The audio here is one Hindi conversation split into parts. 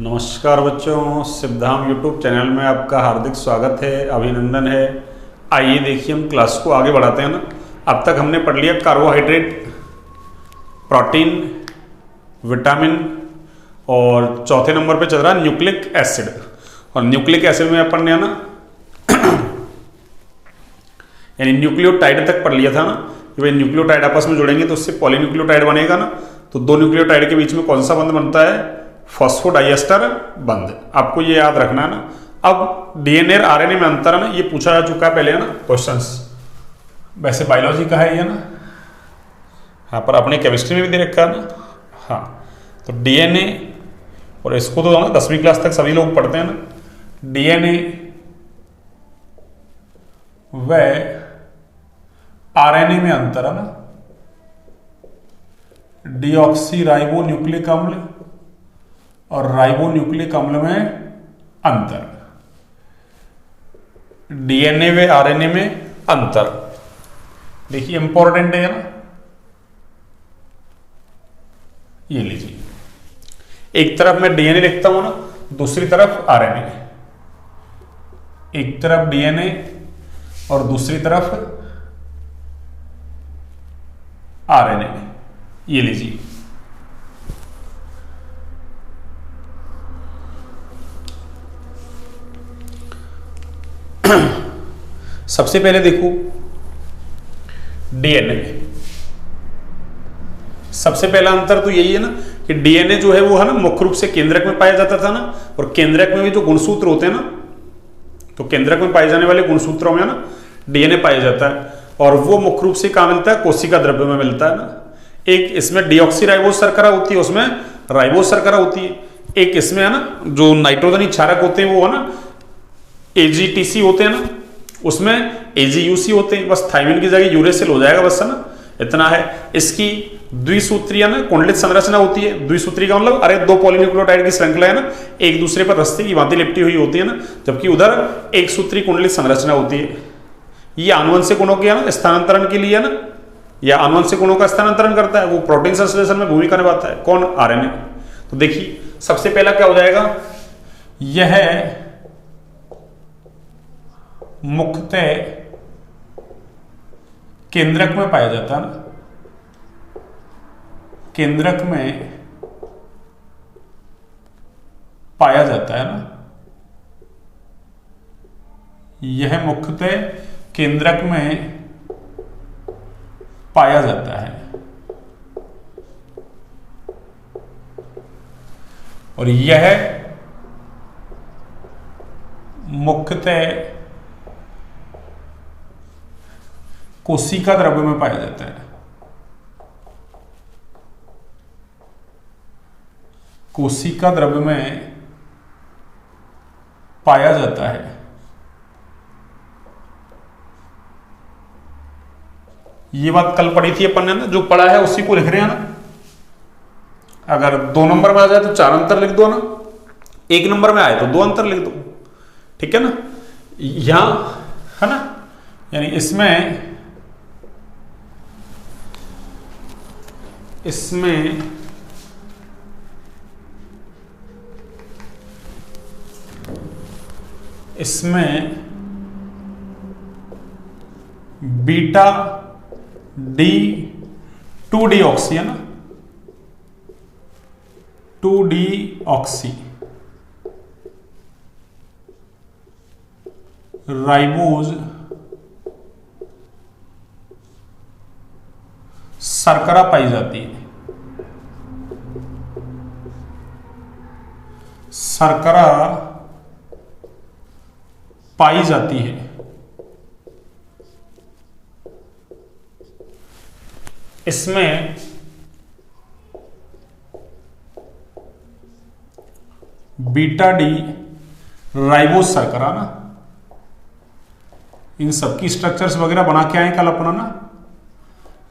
नमस्कार बच्चों, सिद्धाम यूट्यूब चैनल में आपका हार्दिक स्वागत है, अभिनंदन है। आइए देखिए हम क्लास को आगे बढ़ाते हैं ना। अब तक हमने पढ़ लिया कार्बोहाइड्रेट, प्रोटीन, विटामिन और चौथे नंबर पे चल रहा है न्यूक्लिक एसिड। और न्यूक्लिक एसिड में अपन ने ना यानी न्यूक्लियोटाइड तक पढ़ लिया था ना कि भाई न्यूक्लियोटाइड आपस में जुड़ेंगे तो उससे पॉलीन्यूक्लियोटाइड बनेगा ना। तो दो न्यूक्लियोटाइड के बीच में कौन सा बंध बनता है? फॉस्फोडाइएस्टर बंध। आपको ये याद रखना है ना। अब डीएनए और आरएनए में अंतर है ना, ये पूछा जा चुका है पहले है ना क्वेश्चंस। वैसे बायोलॉजी का है ये ना, हाँ पर अपने केमिस्ट्री में भी दे रखा है ना। हाँ तो डीएनए, और इसको तो ना 10वीं क्लास तक सभी लोग पढ़ते हैं ना। डीएनए व आरएनए में अंतर है ना। डीऑक्सी राइबो न्यूक्लिक अम्ल और राइबो न्यूक्लिक अम्ल में अंतर। डीएनए व आरएनए में अंतर देखिए इंपॉर्टेंट है ना। ये लीजिए, एक तरफ मैं डीएनए लिखता हूं ना, दूसरी तरफ आरएनए। एक तरफ डीएनए और दूसरी तरफ आरएनए। ये लीजिए, सबसे पहले देखो डीएनए। सबसे पहला अंतर तो यही है ना कि डीएनए जो है वो है ना मुख्य रूप से केंद्रक में पाया जाता था ना। और केंद्रक में भी जो गुणसूत्र होते हैं ना, तो केंद्रक में पाए जाने वाले गुणसूत्रों में ना डीएनए पाया जाता है। और वो मुख्य रूप से कहां मिलता है? कोशिका द्रव्य में मिलता है ना। एक इसमें डीऑक्सी राइबोज शर्करा होती है, उसमें राइबोज शर्करा होती है। एक इसमें है ना जो नाइट्रोजनी क्षारक होते हैं वो है ना एजीटीसी होते हैं ना, उसमें एजीयूसी होते हैं। बस थाइमिन की जगह यूरेसिल हो जाएगा, बस है ना, इतना है। इसकी द्विसूत्रीय ना कुंडलित संरचना होती है। द्विसूत्री का मतलब अरे दो पॉलीन्यूक्लियोटाइड की श्रृंखला है ना, एक दूसरे पर रस्ते की भांति लिपटी हुई होती है ना, जबकि उधर एक सूत्री कुंडलित संरचना होती है। ये आनुवंशिक गुणों के है ना स्थानांतरण के लिए ना, या आनुवंशिक गुणों का स्थानांतरण करता है, वो प्रोटीन संश्लेषण में भूमिका निभाता है। कौन? आरएनए। तो देखिए सबसे पहला क्या हो जाएगा? यह मुख्यतः केंद्रक में पाया जाता है ना। केंद्रक में पाया जाता है ना। यह मुख्यतः केंद्रक में पाया जाता है। और यह मुख्यतः कोशिका द्रव्य में पाया जाता है। कोशिका द्रव्य में पाया जाता है। ये बात कल पढ़ी थी अपन ने ना, जो पढ़ा है उसी को लिख रहे हैं ना। अगर 2 नंबर में आ जाए तो 4 अंतर लिख दो ना, 1 नंबर में आए तो 2 अंतर लिख दो, ठीक है ना। यहां है ना, यानी इसमें बीटा डी 2D ऑक्सी है ना, 2D ऑक्सी राइबोज शर्करा पाई जाती है। शर्करा पाई जाती है। इसमें बीटा डी राइबोज शर्करा ना, इन सबकी स्ट्रक्चर्स वगैरह बना के आए कल अपना ना।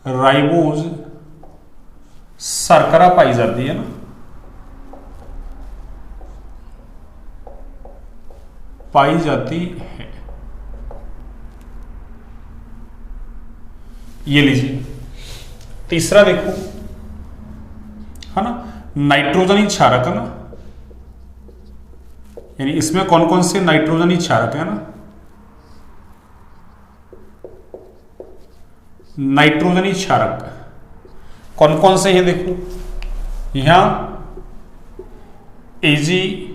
राइबोज शर्करा पाई जाती है ना। पाई जाती है। ये लीजिए तीसरा देखो, है ना, नाइट्रोजनी क्षारक है ना, यानी इसमें कौन कौन से नाइट्रोजनी क्षारक है ना, नाइट्रोजनी क्षारक कौन कौन से हैं देखो, यहां AgTC,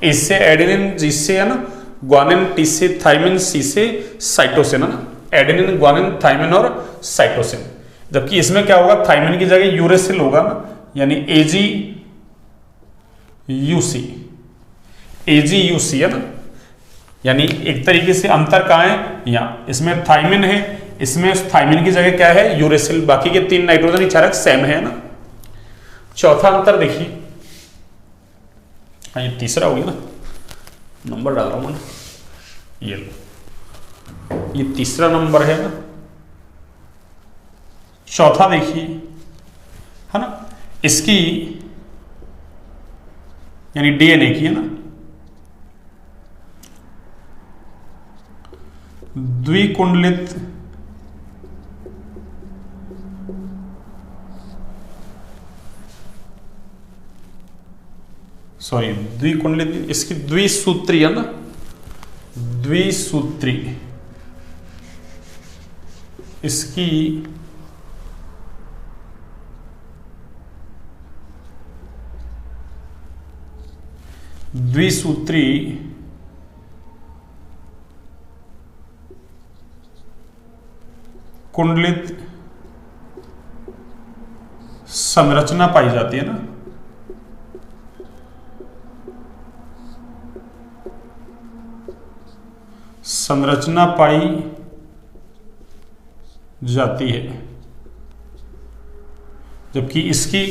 इससे एडेनिन, जिससे है ना ग्वानिन, टी से थाइमिन, सी से साइटोसिन है ना, एडेनिन, ग्वानिन, थाइमिन और साइटोसिन। जबकि इसमें क्या होगा, थाइमिन की जगह यूरेसिल होगा ना, यानी AgUC है ना, यानी एक तरीके से अंतर कहाँ है, यहाँ इसमें थाइमिन है, इसमें थाइमिन की जगह क्या है, यूरेसिल, बाकी के 3 नाइट्रोजन क्षारक सेम है ना। चौथा अंतर देखिए, हाँ ये तीसरा हो गया ना, नंबर डाल रहा हूं मैं, ये तीसरा नंबर है ना। चौथा देखिए है ना, इसकी यानी डीएनए की है ना, द्विकुंडलित द्विकुंडलित, इसकी द्विसूत्री है ना, द्विसूत्री, इसकी द्विसूत्री कुंडलित संरचना पाई जाती है ना, संरचना पाई जाती है। जबकि इसकी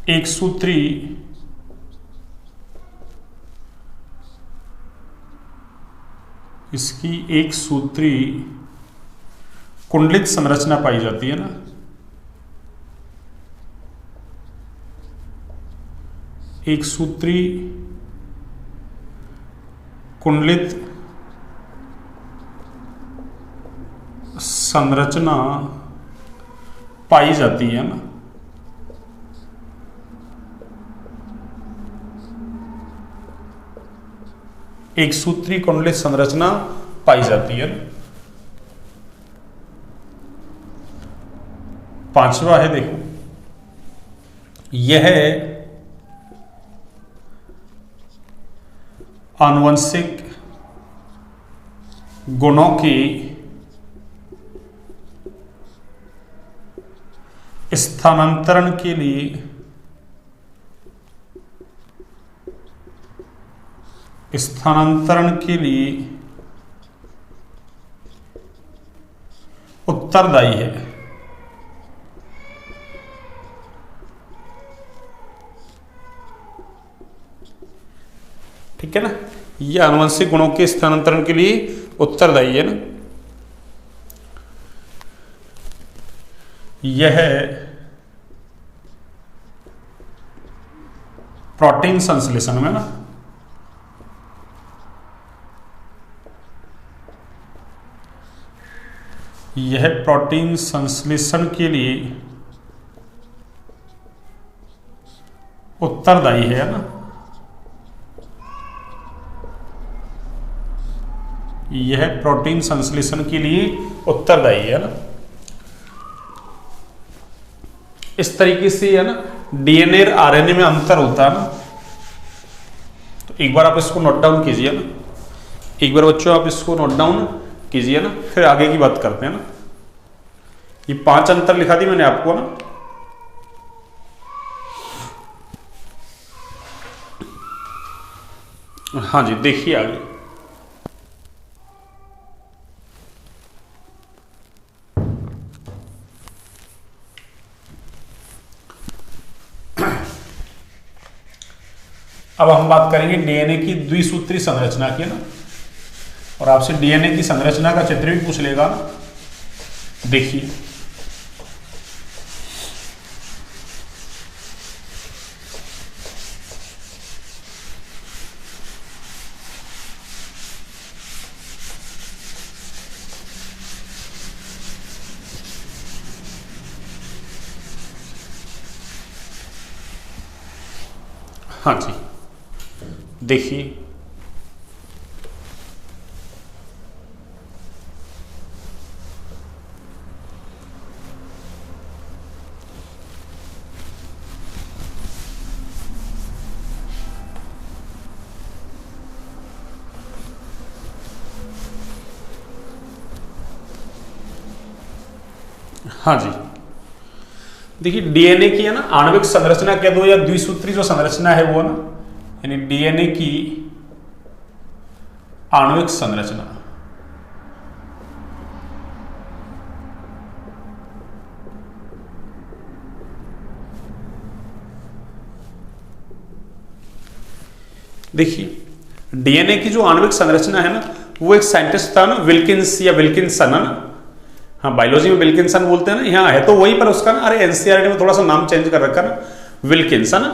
एक सूत्री कुंडलित संरचना पाई जाती है ना, एक सूत्री कुंडलित संरचना पाई जाती है ना, एक सूत्री कुंडलित संरचना पाई जाती है। पांचवा है देखो, यह आनुवंशिक गुणों की स्थानांतरण के लिए उत्तरदायी है। ठीक है ना, यह आनुवंशिक गुणों के स्थानांतरण के लिए उत्तरदायी है ना। यह प्रोटीन संश्लेषण में ना, यह प्रोटीन संश्लेषण के लिए उत्तरदायी है ना, यह प्रोटीन संश्लेषण के लिए उत्तरदायी है ना। इस तरीके से है ना डीएनए और आरएनए में अंतर होता है ना। तो एक बार आप इसको नोट डाउन कीजिए ना, एक बार बच्चों आप इसको नोट डाउन कीजिए ना, फिर आगे की बात करते हैं ना। ये 5 अंतर लिखा दी मैंने आपको ना। हाँ जी, देखिए आगे। अब हम बात करेंगे डीएनए की द्विसूत्री संरचना की ना, और आपसे डीएनए की संरचना का चित्र भी पूछ लेगा ना। देखिए हाँ जी, देखिए हाँ जी, देखिए डीएनए की है ना आणविक संरचना कह दो या द्विसूत्री जो संरचना है वो ना, यानी डीएनए की आणविक संरचना, देखिए डीएनए की जो आणविक संरचना है ना, वो एक साइंटिस्ट था ना विल्किंस या विल्किंसन है ना, हाँ बायोलॉजी में विल्किंसन बोलते हैं ना, यहाँ है तो वही पर उसका ना, अरे एनसीईआरटी में थोड़ा सा नाम चेंज कर रखा ना, विल्किंसन ना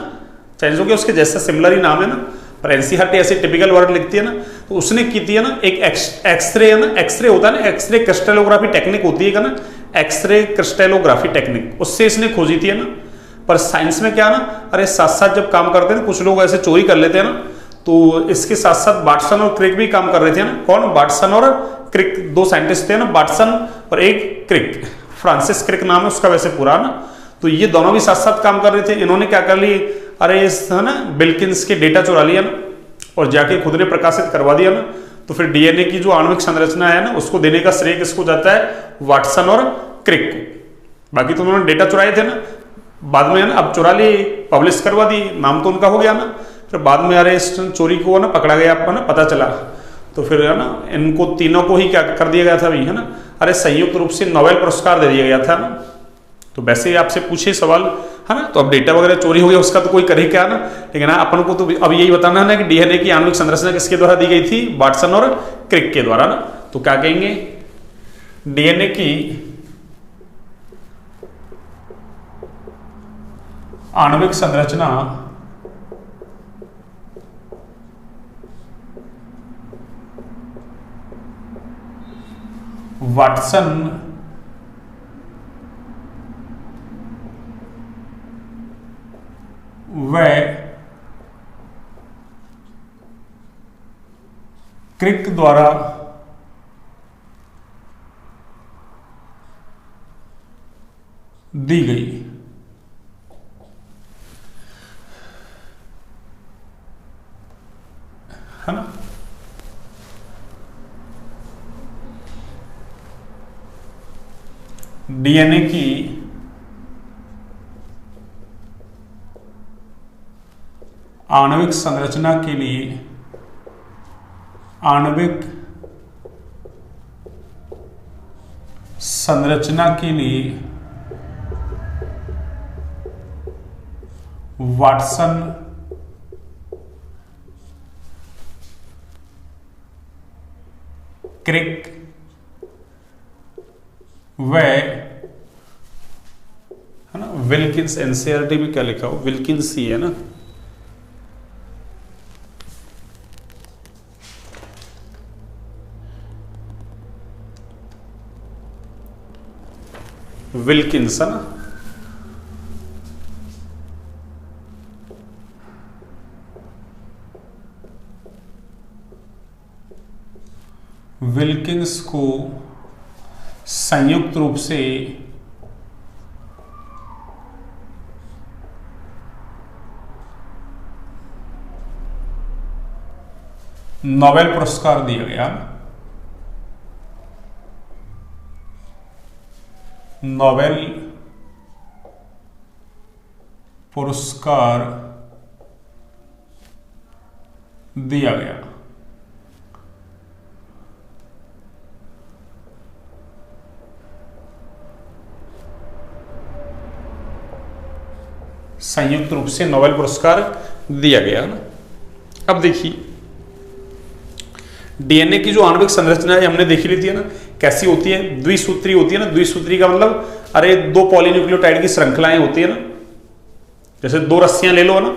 चेंज हो गया, उसके जैसा सिमिलर ही नाम है ना, पर एनसीईआरटी ऐसे टिपिकल वर्ड लिखती है ना, तो उसने की थी है ना एक एक्सरे है ना, एक्सरे होता है ना, एक्सरे क्रिस्टलोग्राफी टेक्निक होती है ना, एक्सरे क्रिस्टलोग्राफी टेक्निक, उससे इसने खोजी थी है ना। पर साइंस में क्या ना, अरे साथ साथ जब काम करते हैं कुछ लोग ऐसे चोरी कर लेते हैं ना, तो इसके साथ साथ बाटसन और क्रिक भी काम कर रहे थे ना। कौन? बाटसन और क्रिक, दो साइंटिस्ट थे ना, बाटसन और एक क्रिक, फ्रांसिस क्रिक नाम है उसका वैसे पूरा ना, तो ये दोनों भी साथ साथ काम कर रहे थे। इन्होंने क्या कर ली, अरे इस है ना विल्किंस के डेटा चुरा लिया ना और जाके खुद ने प्रकाशित करवा दिया ना, तो फिर डीएनए की जो आणविक संरचना है ना, उसको देने का श्रेय किसको जाता है? वाटसन और क्रिक को। बाकी तो उन्होंने डेटा चुराए थे ना, बाद में है ना अब चुरा ली, पब्लिश करवा दी, नाम तो उनका हो गया ना, फिर बाद में अरे इस चोरी को ना पकड़ा गया, आपको ना पता चला, तो फिर है ना इनको तीनों को ही क्या कर दिया गया था भाई, है ना, अरे संयुक्त रूप से नोबेल पुरस्कार दे दिया गया था ना। तो वैसे ही आपसे पूछे सवाल है ना, तो अब डेटा वगैरह चोरी हो गया उसका तो कोई करे क्या ना, लेकिन अपन को तो अब यही बताना है ना कि डीएनए की आणविक संरचना किसके द्वारा दी गई थी? वाटसन और क्रिक के द्वारा ना। तो क्या कहेंगे, डीएनए की आणविक संरचना वाटसन व क्रिक द्वारा दी गई। है ना, डीएनए की आणविक संरचना के लिए आणविक संरचना के लिए वाटसन क्रिक व है ना विल्किंस, एनसीईआरटी में क्या लिखा हो, विल्किंस ही है ना, विल्किंस है ना, विल्किंस को संयुक्त रूप से नोबेल पुरस्कार दिया गया। नोबेल पुरस्कार दिया गया। संयुक्त रूप से नोबेल पुरस्कार दिया गया ना। अब देखिए डीएनए की जो आणविक संरचना है हमने देखी ली थी ना, कैसी होती है? द्विसूत्री होती है ना। द्विसूत्री का मतलब अरे दो पॉलीन्यूक्लियोटाइड की श्रृंखलाएं होती है ना, जैसे दो रस्सियां ले लो ना,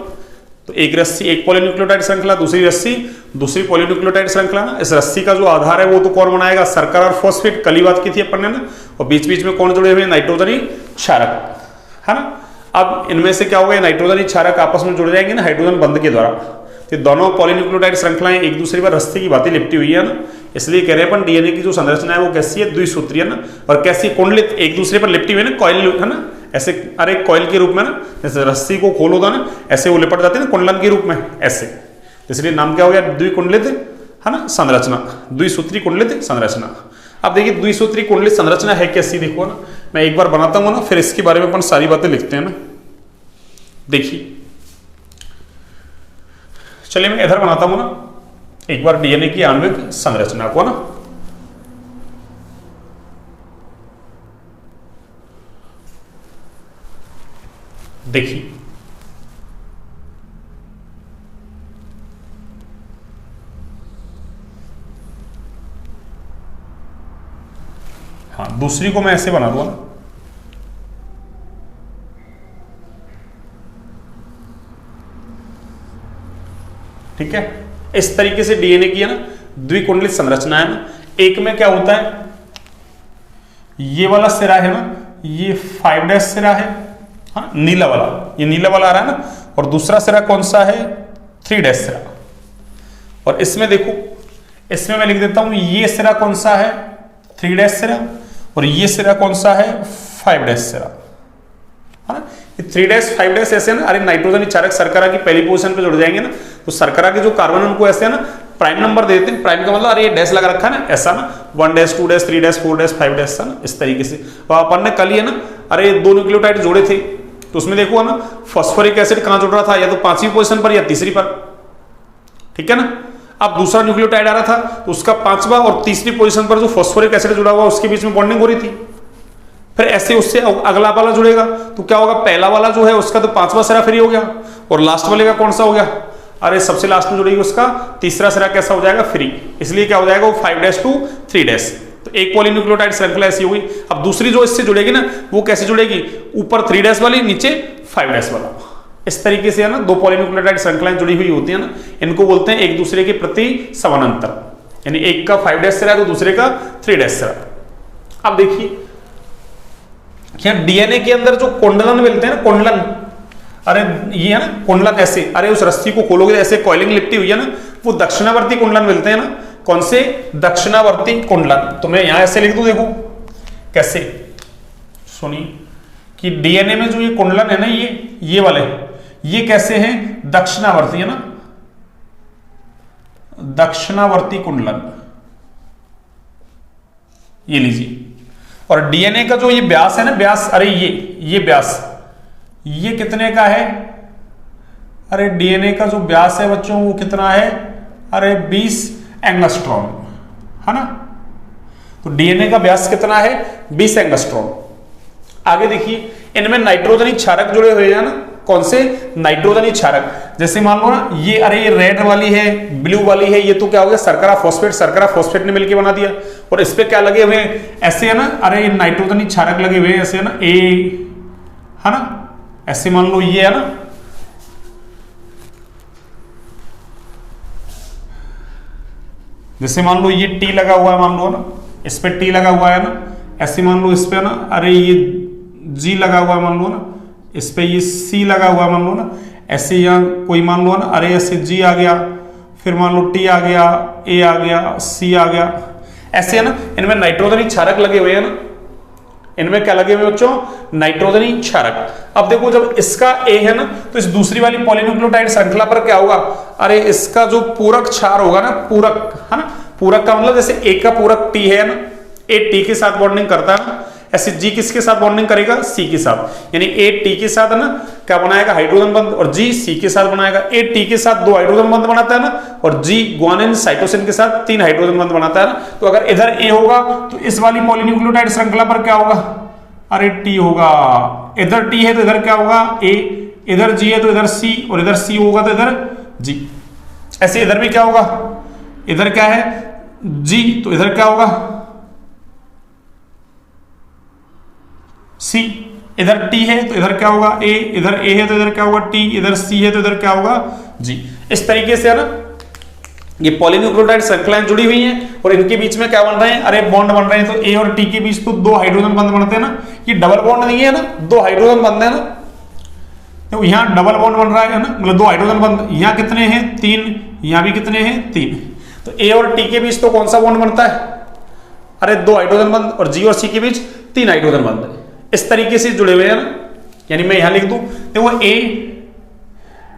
तो एक रस्सी एक पॉलीन्यूक्लियोटाइड श्रृंखला, दूसरी रस्सी दूसरी पॉलीन्यूक्लियोटाइड श्रृंखला ना। इस रस्सी का जो आधार है वो तो कौन बनाएगा? शर्करा और फॉस्फेट, कल ही बात की थी अपन ने ना। और बीच बीच में कौन जुड़े हुए? नाइट्रोजनी क्षारक, है ना। अब इनमें से क्या होगा, नाइट्रोजन क्षारक आपस में जुड़ जाएंगे ना हाइड्रोजन बंध के द्वारा, तो दोनों पॉलीन्यूक्लियोटाइड श्रृंखलाएं एक दूसरे पर रस्सी की भांति लिपटी हुई है ना, इसलिए कह रहे हैं अपन डीएनए की जो संरचना है वो कैसी है, द्विसूत्रीय ना, और कैसी कुंडलित, एक दूसरे पर लिपटी हुई ना, कॉइल है ना, ऐसे अरे कॉइल के रूप में ना, जैसे रस्सी को खोलो था ना ऐसे वो लिपट जाती है ना कुंडलन के रूप में ऐसे, इसलिए नाम क्या हो गया, द्विकुंडलित है ना संरचना, द्विसूत्री कुंडलित संरचना। अब देखिए द्विसूत्री कुंडलित संरचना है कैसी, देखो ना मैं एक बार बनाता हूँ ना, फिर इसके बारे में अपन सारी बातें लिखते हैं ना। देखिए चलिए मैं इधर बनाता हूं ना एक बार डीएनए की आणविक संरचना को ना। देखिए हाँ, दूसरी को मैं ऐसे बना दूंगा ना, ठीक है। इस तरीके से डीएनए की है ना द्विकुंडलित संरचना है ना। एक में क्या होता है, ये वाला सिरा है ना, ये 5' सिरा है, हाँ नीला वाला, ये नीला वाला आ रहा है ना, और दूसरा सिरा कौन सा है, 3' सिरा। और इसमें देखो, इसमें मैं लिख देता हूं ये सिरा कौन सा है, 3' सिरा, और ये सिरा कौन सा है, 5' सिरा, है ना। 3' 5' ऐसे ना, अरे नाइट्रोजन क्षारक शर्करा की पहली पोजीशन पे जुड़ जाएंगे ना, तो शर्करा के जो कार्बन उनको ऐसे है ना प्राइम नंबर दे देते हैं। प्राइम का मतलब अरे ये डैश लगा रखा है ना, ऐसा ना 1', 2', 3', 4', 5' ना, इस तरीके से। और अपन ने कल ही है ना, अरे 2 न्यूक्लियोटाइड जोड़े थे, तो उसमें देखो ना फॉस्फोरिक एसिड कहां जुड़ रहा था, या तो 5वीं पोजीशन पर या तीसरी पर, ठीक है ना। अब दूसरा न्यूक्लियोटाइड आ रहा था, तो उसका 5वां और तीसरी पोजीशन पर जो फॉस्फोरिक एसिड जुड़ा हुआ उसके बीच में बॉन्डिंग हो रही थी। फिर ऐसे उससे अगला वाला जुड़ेगा, तो क्या होगा, पहला वाला जो है उसका तो 5वां सिरा फ्री हो गया, और लास्ट वाले का कौन सा हो गया, अरे सबसे लास्ट में जुड़ेगी उसका तीसरा सिरा कैसा हो जाएगा, फ्री। इसलिए क्या हो जाएगा वो 5' to 3'। तो एक पॉलीन्यूक्लियोटाइड श्रृंखला ऐसी होगी। अब दूसरी जो इससे जुड़ेगी ना, वो कैसे जुड़ेगी, ऊपर 3' वाली, नीचे 5' वाला। इस तरीके से है ना 2 पॉलीन्यूक्लियोटाइड श्रृंखलाएं जुड़ी हुई होती है ना, इनको बोलते हैं एक दूसरे के प्रति समानांतर, यानी एक का 5' सिरा तो दूसरे का 3' सिरा। अब देखिए डीएनए के अंदर जो कुंडलन मिलते हैं ना, कुंडलन, अरे ये है ना कुंडलन ऐसे, अरे उस रस्सी को खोलोगे ऐसे कॉइलिंग लिपटी हुई है ना, वो दक्षिणावर्ती कुंडलन मिलते हैं ना। कौन से, दक्षिणावर्ती कुंडलन। तो मैं यहां ऐसे लिख दूं, देखो कैसे, सुनिए कि डीएनए में जो ये कुंडलन है ना, ये वाले, ये कैसे हैं, दक्षिणावर्ती है ना, दक्षिणावर्ती कुंडलन, ये लीजिए। और डीएनए का जो ये व्यास है ना, व्यास, अरे ये व्यास, ये कितने का है, अरे डीएनए का जो व्यास है बच्चों वो कितना है, अरे 20 एंगस्ट्रॉम, है ना। तो डीएनए का व्यास कितना है, 20 एंगस्ट्रॉम। आगे देखिए इनमें नाइट्रोजनी क्षारक जुड़े हुए हैं ना, कौन से, नाइट्रोजनी क्षारक। जैसे मान लो ना ये, अरे ये रेड वाली है, ब्लू वाली है, ये तो क्या हो गया, शर्करा फॉस्फेट, शर्करा फॉस्फेट ने मिलकर बना दिया। और इस पे क्या लगे हुए हैं, ऐसे है ना, अरे ये नाइट्रोजनी क्षारक लगे हुए हैं ऐसे है ना, ए है ना, ऐसे मान लो ये है ना, जैसे मान लो ये टी लगा हुआ है, मान लो ना इस पे टी लगा हुआ है ना, ऐसे मान लो इस पे ना, अरे ये जी लगा हुआ है मान लो ना, इस पे ये सी लगा हुआ है मान लो ना, ऐसे यहाँ कोई मान लो ना, अरे ऐसे जी आ गया, फिर मान लो टी आ गया, ए आ गया, सी आ गया, ऐसे है ना। इनमें नाइट्रोजनी क्षारक लगे हुए हैं ना, इनमें क्या लगे हुए बच्चों, नाइट्रोजनी क्षारक। अब देखो जब इसका ए है ना, तो इस दूसरी वाली पॉलीन्यूक्लियोटाइड श्रृंखला पर क्या होगा, अरे इसका जो पूरक क्षार होगा ना, पूरक है ना, पूरक का मतलब जैसे ए का पूरक टी है ना, ए टी के साथ बॉन्डिंग करता है ना, ऐसे जी किसके साथ बॉन्डिंग करेगा, सी के साथ। यानी ए टी के साथ है ना क्या बनाएगा, हाइड्रोजन बंध, और जी सी के साथ बनाएगा। ए टी के साथ 2 हाइड्रोजन बंध बनाता है ना, और जी ग्वानिन साइटोसिन के साथ 3 हाइड्रोजन बंध बनाता है ना। तो अगर इधर ए होगा तो इस वाली पॉलीन्यूक्लियोटाइड श्रृंखला पर क्या होगा, अरे टी होगा। इधर टी है तो इधर क्या होगा, ए, इधर जी है तो इधर सी, और इधर सी होगा तो इधर जी। ऐसे इधर भी क्या होगा, इधर क्या है जी, तो इधर क्या होगा सी, इधर टी है तो इधर क्या होगा ए, इधर ए है तो इधर क्या होगा टी, इधर सी है तो इधर क्या होगा जी। इस तरीके से है ना ये पॉलीन्यूक्लियोटाइड श्रृंखलाएं जुड़ी हुई हैं, और इनके बीच में क्या बन रहे हैं, अरे बॉन्ड बन रहे हैं। तो ए और टी के बीच तो 2 हाइड्रोजन बंध बनते हैं ना, ये डबल बॉन्ड नहीं है ना, 2 हाइड्रोजन बंध है ना, देखो यहाँ डबल बॉन्ड बन रहा है ना, मतलब दो हाइड्रोजन बंद, यहाँ कितने हैं 3, यहाँ भी कितने हैं 3, तो ए और टी के बीच तो कौन सा बॉन्ड बनता है, अरे दो हाइड्रोजन बंद, और जी और सी के बीच 3 हाइड्रोजन बंद। इस तरीके से जुड़े हुए हैं ना, यानी मैं यहां लिख दूं, देखो ए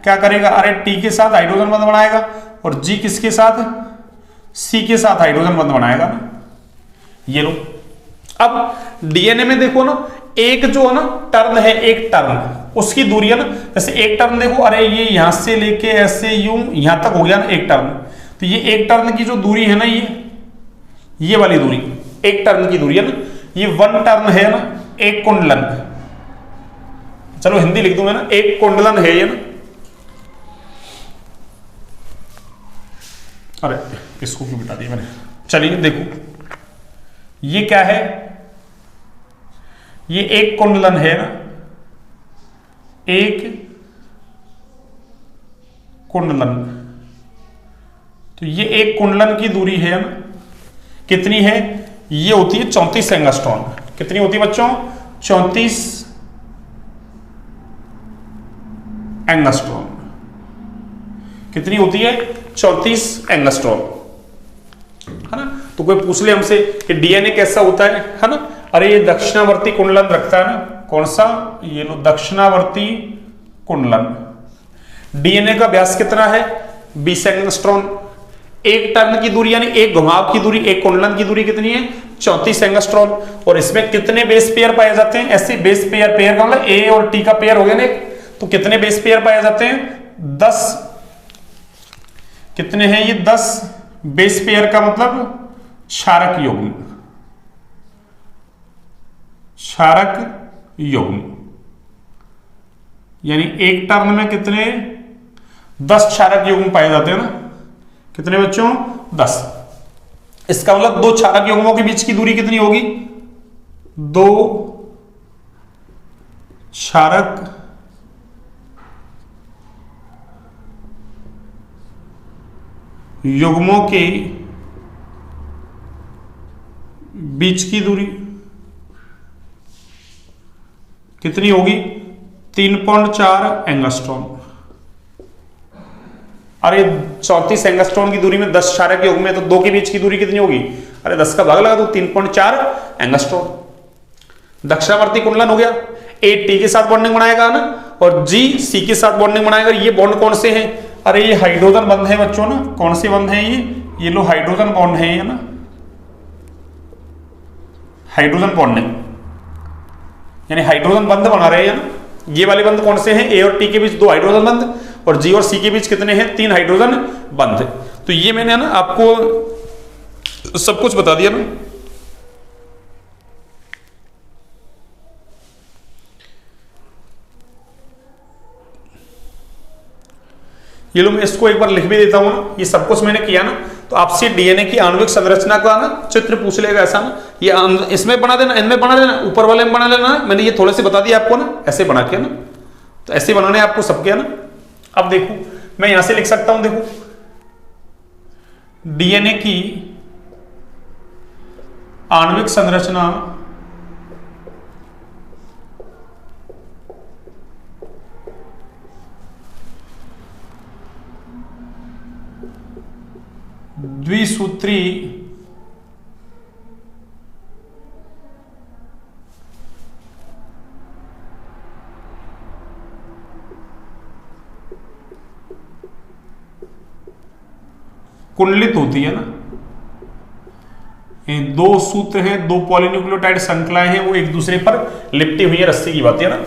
क्या करेगा, अरे टी के साथ हाइड्रोजन बंद बनाएगा, और जी किसके साथ, सी के साथ हाइड्रोजन बंद बनाएगा ना, ये लो। अब डीएनए में देखो ना, एक जो है ना टर्न है, एक टर्न उसकी दूरी है ना, जैसे एक टर्न देखो, अरे ये यहां से लेके ऐसे यूं यहां तक हो गया ना एक टर्न, तो ये एक टर्न की जो दूरी है ना, ये वाली दूरी एक टर्न की दूरी है ना, ये 1 टर्न है ना, एक कुंडलन, चलो हिंदी लिख दूं मैं ना, एक कुंडलन है ये ना, अरे इसको क्यों बिठा दिया मैंने, चलिए देखो ये क्या है, ये एक कुंडलन है ना, एक कुंडलन, तो ये एक कुंडलन की दूरी है ना, कितनी है, ये होती है 34 एंगस्ट्रॉन। कितनी होती है बच्चों, 34 एंगस्ट्रॉन। कितनी होती है, 34 एंगस्ट्रॉन, है ना। तो कोई पूछ ले हमसे कि डीएनए कैसा होता है ना, अरे ये दक्षिणावर्ती कुंडलन रखता है ना, कौन सा, ये लो दक्षिणावर्ती कुंडलन। डीएनए का व्यास कितना है, 20 एंगस्ट्रॉन। एक टर्न की दूरी यानी एक घुमाव की दूरी, एक कुंडलन की दूरी कितनी है, 34 एंगस्ट्रॉन। और इसमें कितने बेस पेयर पाए जाते हैं, ऐसे बेस पेयर, पेयर का मतलब ए और टी का पेयर हो गया ना, तो कितने बेस पेयर पाए जाते हैं, 10। कितने हैं ये, 10 बेस पेयर का मतलब क्षारक युग्म, क्षारक युग्म, यानी एक टर्न में कितने, 10 क्षारक युग्म पाए जाते हैं ना, कितने बच्चों, 10। इसका मतलब 2 क्षारक युग्मों के बीच की दूरी कितनी होगी, 2 क्षारक युग्मों के बीच की दूरी कितनी होगी, 3.4 एंगस्ट्रॉन। अरे 34 एंगस्ट्रॉन की दूरी में 10 क्षारक युग्म है, तो 2 के बीच की दूरी कितनी होगी, अरे 10 का भाग लगा दो, 3.4 एंगस्ट्रॉन। दक्षिणावर्ती कुंडलन हो गया, ए टी के साथ बॉन्डिंग बनाएगा ना, और जी सी के साथ बॉन्डिंग बनाएगा। ये बॉन्ड कौन से हैं, अरे ये हाइड्रोजन बंध है बच्चों ना, कौन से बंध है ये लो हाइड्रोजन बॉन्ड है ये ना, हाइड्रोजन बॉन्डिंग, यानी हाइड्रोजन बंध बना रहे हैं ना। ये वाले बंध कौन से हैं, ए और टी के बीच 2 हाइड्रोजन बंध, और जी और सी के बीच कितने हैं, 3 हाइड्रोजन बंध। तो ये मैंने ना आपको सब कुछ बता दिया ना। ये लो मैं इसको एक बार लिख भी देता हूं ना, ये सब कुछ मैंने किया ना, तो आपसे डीएनए की आणविक संरचना का ना चित्र पूछ लेगा ऐसा ना, ये इसमें बना देना, इनमें बना देना, ऊपर वाले में बना लेना। मैंने ये थोड़े से बता दिया आपको ना, ऐसे बना के ना, तो ऐसे बनाने आपको सबके ना। अब देखो मैं यहां से लिख सकता हूं, देखो डीएनए की आणविक संरचना द्विसूत्री कुंडलित होती है ना। ये 2 सूत्र हैं, 2 पॉलीन्यूक्लियोटाइड श्रृंखलाएं हैं, वो एक दूसरे पर लिपटी हुई है, रस्सी की बात है ना।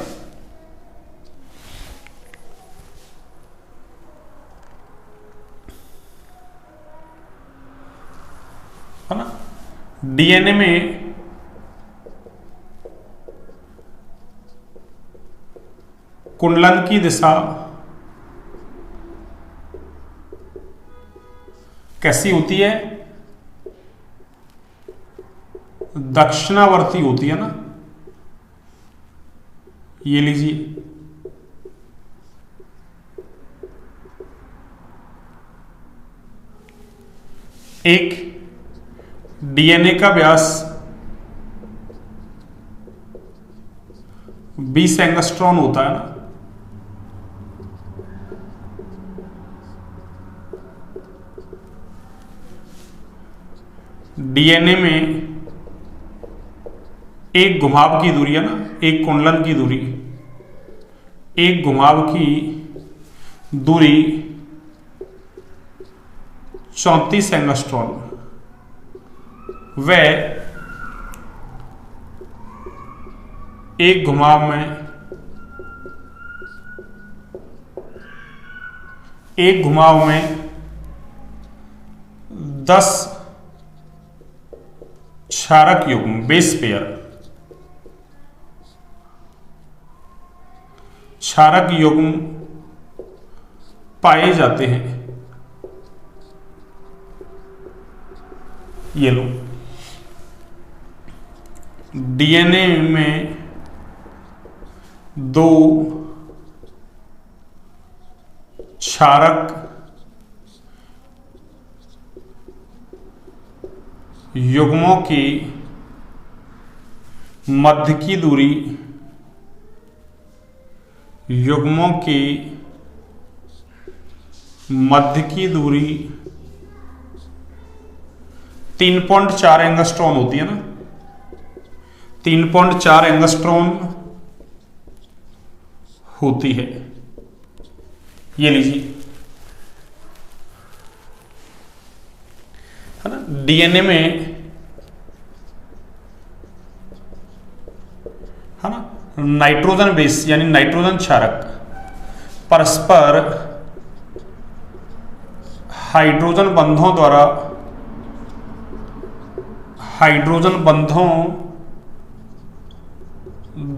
है ना, डीएनए में कुंडलन की दिशा कैसी होती है, दक्षिणावर्ती होती है ना। ये लीजिए, एक डीएनए का व्यास 20 एंगस्ट्रॉन होता है ना, डीएनए में एक घुमाव की दूरी है ना, एक कुंडलन की दूरी, एक घुमाव की दूरी 34 एंगस्ट्रॉम व एक घुमाव में 10 क्षारक युग्म बेस पेयर, क्षारक युग्म पाए जाते हैं। ये लो, डीएनए में 2 क्षारक युग्मों की मध्य की दूरी, युग्मों की मध्य की दूरी 3.4 एंगस्ट्रॉम होती है ना, 3.4 एंगस्ट्रॉम होती है। ये लीजिए, है ना, डीएनए में, है ना, नाइट्रोजन बेस यानी नाइट्रोजन क्षारक परस्पर हाइड्रोजन बंधों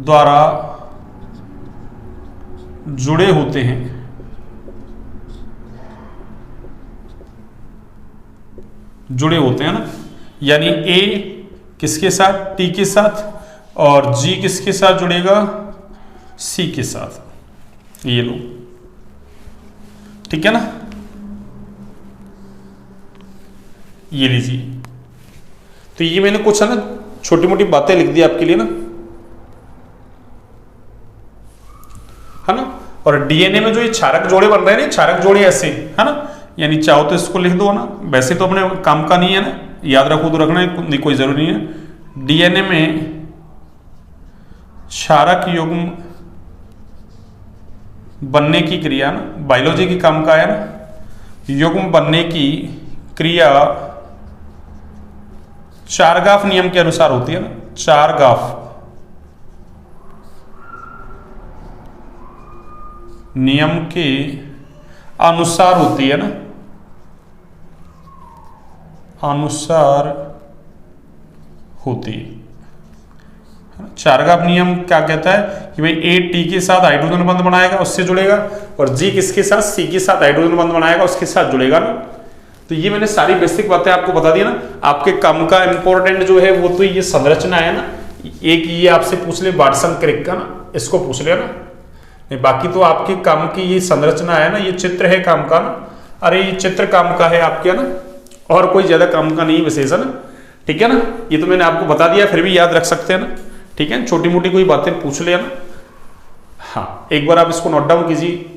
द्वारा जुड़े होते हैं। जुड़े होते हैं ना, यानी ए किसके साथ, टी के साथ, और जी किसके साथ जुड़ेगा, सी के साथ। ये लो, ठीक है ना। ये लीजिए, तो ये मैंने कुछ है ना छोटी मोटी बातें लिख दी आपके लिए ना, है ना। और डीएनए में जो ये क्षारक जोड़े बन रहे हैं ना, क्षारक जोड़े ऐसे, है ना, यानी चाहो तो इसको लिख दो ना, वैसे तो अपने काम का नहीं है ना, याद रखो तो रखना नहीं, कोई जरूरी नहीं है। डीएनए में क्षारक युग्म बनने की क्रिया ना, बायोलॉजी के काम का है ना, युग्म बनने की क्रिया चारगाफ नियम के अनुसार होती है ना, चारगाफ नियम के अनुसार होती है ना, अनुसार होती है। चारगाफ नियम क्या कहता है कि भाई ए टी के साथ हाइड्रोजन बंध बनाएगा, उससे जुड़ेगा, और जी किसके साथ, सी के साथ हाइड्रोजन बंध बनाएगा, उसके साथ जुड़ेगा ना। तो ये मैंने सारी बेसिक बातें आपको बता दी ना। आपके काम का इंपॉर्टेंट जो है वो तो ये संरचना है ना, एक ये आपसे पूछ ले वाटसन क्रिक का ना, इसको पूछ लेना, नहीं बाकी तो आपके काम की ये संरचना है ना, ये चित्र है काम का ना, अरे ये चित्र काम का है आपके ना, और कोई ज्यादा काम का नहीं विशेष है ना, ठीक है ना। ये तो मैंने आपको बता दिया, फिर भी याद रख सकते हैं ना, ठीक है। छोटी मोटी कोई बातें पूछ लिया ना, हाँ एक बार आप इसको नोट डाउन कीजिए।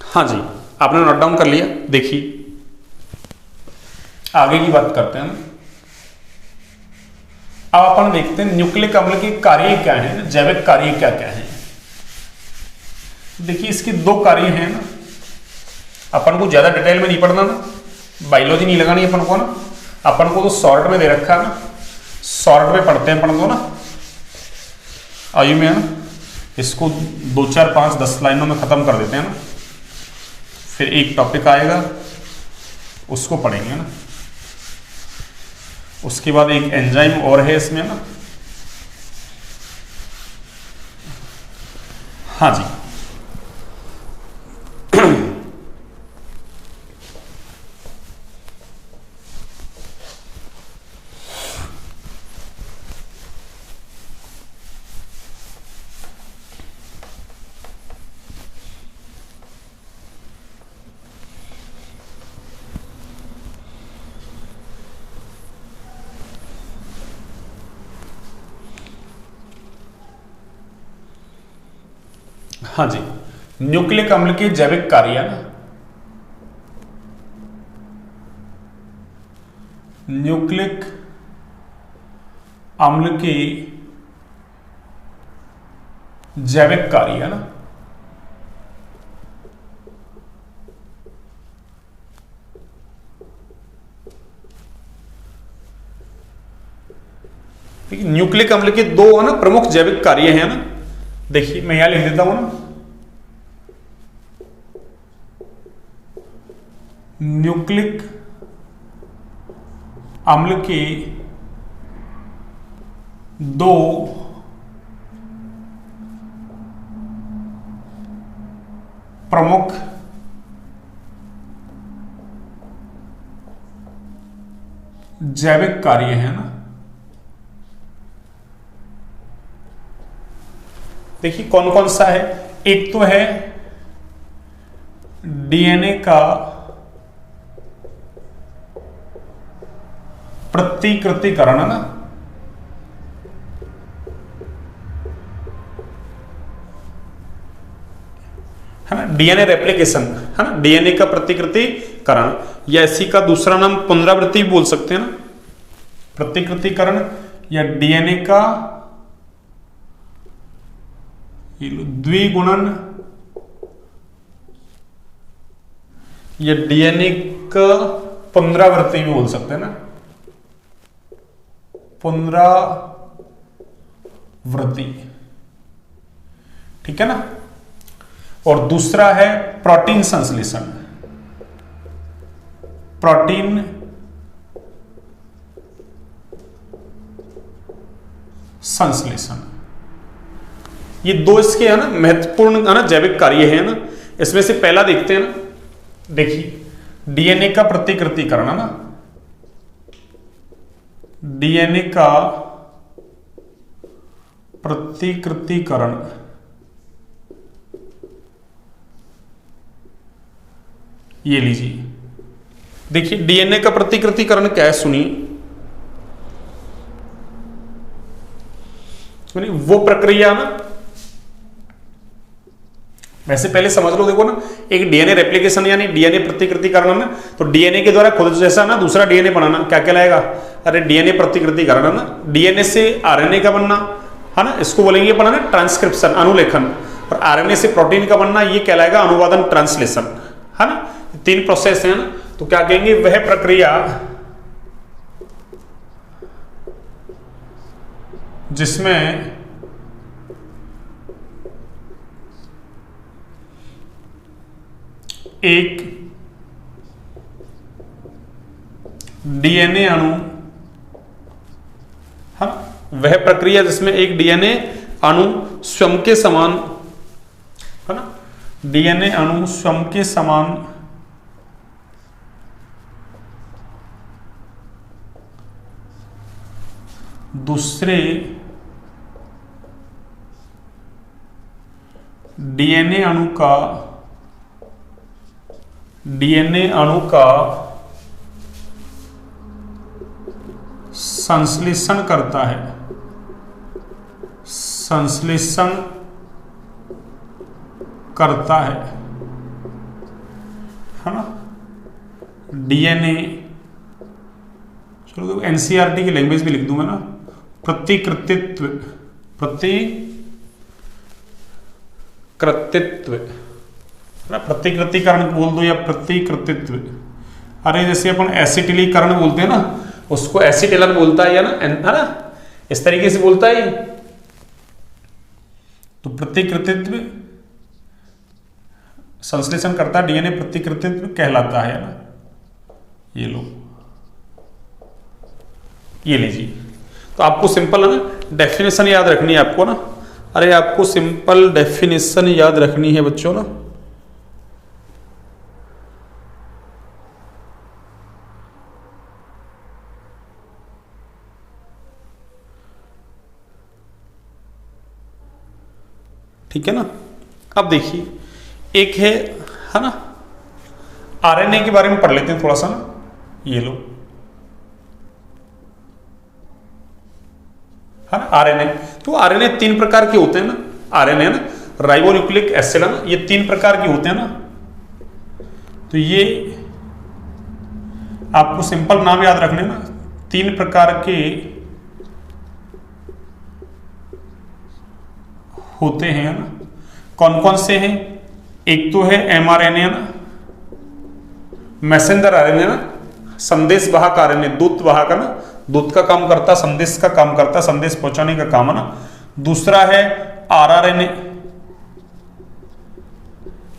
हाँ जी, आपने नोट डाउन कर लिया। देखिए आगे की बात करते हैं। अब अपन देखते हैं न्यूक्लिक अम्ल के कार्य क्या है, जैविक कार्य क्या क्या है। देखिए इसके 2 कार्य हैं ना, अपन को ज्यादा डिटेल में नहीं पढ़ना ना, बायोलॉजी नहीं लगानी अपन को ना, अपन को तो शॉर्ट में दे रखा है ना, शॉर्ट में पढ़ते हैं अपन को ना, आयु में है ना, इसको 2 4 5 10 लाइनों में खत्म कर देते हैं ना, फिर एक टॉपिक आएगा उसको पढ़ेंगे ना, उसके बाद एक एंजाइम और है इसमें ना। हाँ जी, हाँ जी, न्यूक्लिक अम्ल के जैविक कार्य है ना, न्यूक्लिक अम्ल के जैविक कार्य है ना, न्यूक्लिक अम्ल के दो है ना प्रमुख जैविक कार्य हैं ना। देखिए मैं यहां लिख देता हूं ना, न्यूक्लिक अम्ल के दो प्रमुख जैविक कार्य हैं ना। देखिए कौन कौन सा है, एक तो है डीएनए का प्रतिकृतिकरण है ना, है ना, डीएनए रेप्लिकेशन है ना, डीएनए का प्रतिकृतिकरण, या इसी का दूसरा नाम पुनरावृत्ति भी बोल सकते हैं ना, प्रतिकृतिकरण या डीएनए का द्विगुणन या डीएनए का पुनरावृत्ति भी बोल सकते हैं ना, पुनरावृत्ति, ठीक है ना। और दूसरा है प्रोटीन संश्लेषण, प्रोटीन संश्लेषण, ये दो इसके है ना महत्वपूर्ण है ना जैविक कार्य है ना। इसमें से पहला देखते हैं ना, देखिए डीएनए का प्रतिकृतिकरण है ना, डीएनए का प्रतिकृतिकरण, ये लीजिए। देखिए डीएनए का प्रतिकृतिकरण क्या है, सुनिए। वो प्रक्रिया ना, वैसे पहले समझ लो, देखो ना, एक डीएनए रेप्लिकेशन यानी डीएनए प्रतिकृतिकरण ना, तो डीएनए के द्वारा खुद जैसा ना दूसरा डीएनए बनाना, क्या कहलाएगा, अरे डीएनए प्रतिकृतिकरण है ना। डीएनए से आरएनए का बनना है ना, इसको बोलेंगे बनाना ट्रांसक्रिप्शन, अनुलेखन, और आरएनए से प्रोटीन का बनना, ये कहलाएगा अनुवादन, ट्रांसलेशन, है ना। तीन प्रोसेस है ना, तो क्या कहेंगे, वह प्रक्रिया जिसमें एक डीएनए अणु है, वह प्रक्रिया जिसमें एक डीएनए अणु स्वयं के समान है ना, डीएनए अणु स्वयं के समान दूसरे डीएनए अणु का संश्लेषण करता है, संश्लेषण करता है ना। डीएनए, चलो एनसीईआरटी की लैंग्वेज भी लिख दूंगा ना, प्रतिकृतित्व, प्रतिकृतिकरण बोल दो या प्रतिकृतित्व। अरे जैसे अपन एसिटिलीकरण बोलते हैं ना, उसको एसिटिलन बोलता है है ना, इस तरीके से बोलता है। तो प्रतिकृतित्व संश्लेषण करता डीएनए प्रतिकृतित्व कहलाता है ना। ये लो, ये लीजिए। तो आपको सिंपल है ना डेफिनेशन याद रखनी है आपको ना, अरे आपको सिंपल डेफिनेशन याद रखनी है बच्चों ना। ठीक है ना। अब देखिए एक है ना, आरएनए के बारे में पढ़ लेते हैं थोड़ा सा ना। ये लो, है ना आरएनए। तो आरएनए तीन प्रकार के होते हैं ना, आरएनए ना, राइबोन्यूक्लिक एसिड है ना, ये 3 प्रकार के होते हैं ना। तो ये आपको सिंपल नाम याद रखने ना, 3 प्रकार के होते हैं ना। कौन कौन से हैं? एक तो है mRNA है ना, मैसेंजर आरएनए ना, संदेश वाहक आरएनए, दूत वाहक है ना, दूत का काम करता, संदेश का काम करता, संदेश पहुंचाने का काम है ना। दूसरा है आरआरएनए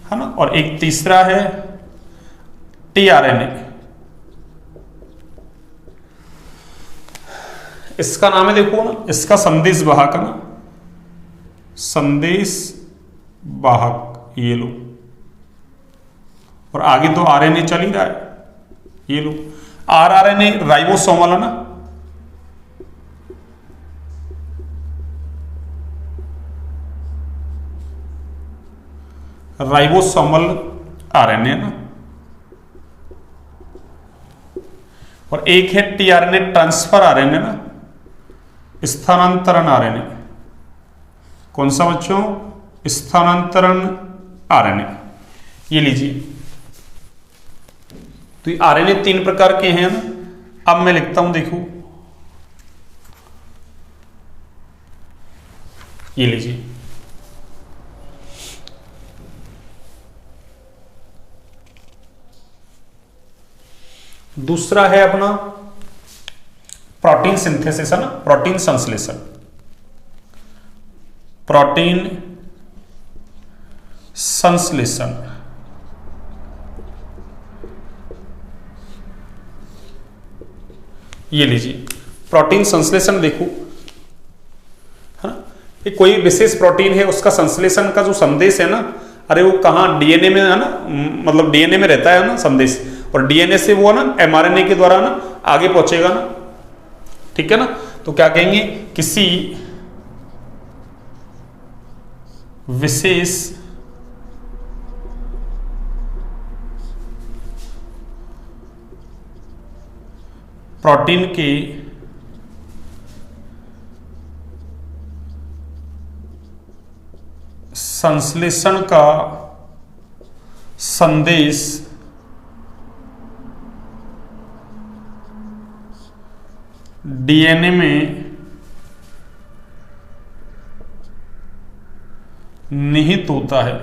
है ना, और एक तीसरा है टीआरएनए। इसका नाम है देखो ना, इसका संदेश वाहक है ना, संदेश वाहक, ये लो। और आगे तो आरएनए चल ही रहा है, ये लो। आरआरएनए राइबोसोमल है ना, राइबोसोमल आरएनए ना। और एक है टीआरएनए ट्रांसफर आरएनए ना, स्थानांतरण आरएनए। कौन सा बच्चों? स्थानांतरण आरएनए। ये लीजिए, तो ये आरएनए 3 प्रकार के हैं ना। अब मैं लिखता हूं, देखो ये लीजिए, दूसरा है अपना प्रोटीन सिंथेसिस है ना, प्रोटीन संश्लेषण, प्रोटीन संश्लेषण। ये लीजिए, प्रोटीन संश्लेषण देखो है ना, ये कोई विशेष प्रोटीन है, उसका संश्लेषण का जो संदेश है ना, अरे वो कहाँ डीएनए में है ना, मतलब डीएनए में रहता है ना संदेश, और डीएनए से वो ना एमआरएनए के द्वारा ना आगे पहुंचेगा ना, ठीक है ना। तो क्या कहेंगे? किसी विशेष प्रोटीन के संश्लेषण का संदेश डीएनए में निहित होता है।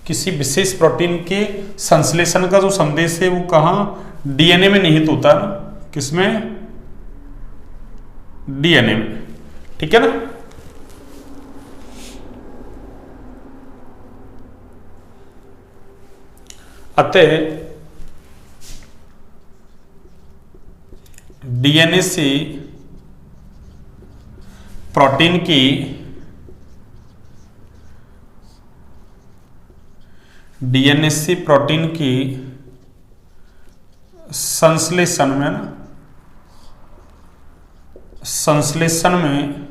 किसी विशेष प्रोटीन के संश्लेषण का जो संदेश है वो कहाँ? डीएनए में निहित होता है ना, किसमें? डीएनए में, ठीक है ना। अतः डीएनए से प्रोटीन की संश्लेषण में ना, संश्लेषण में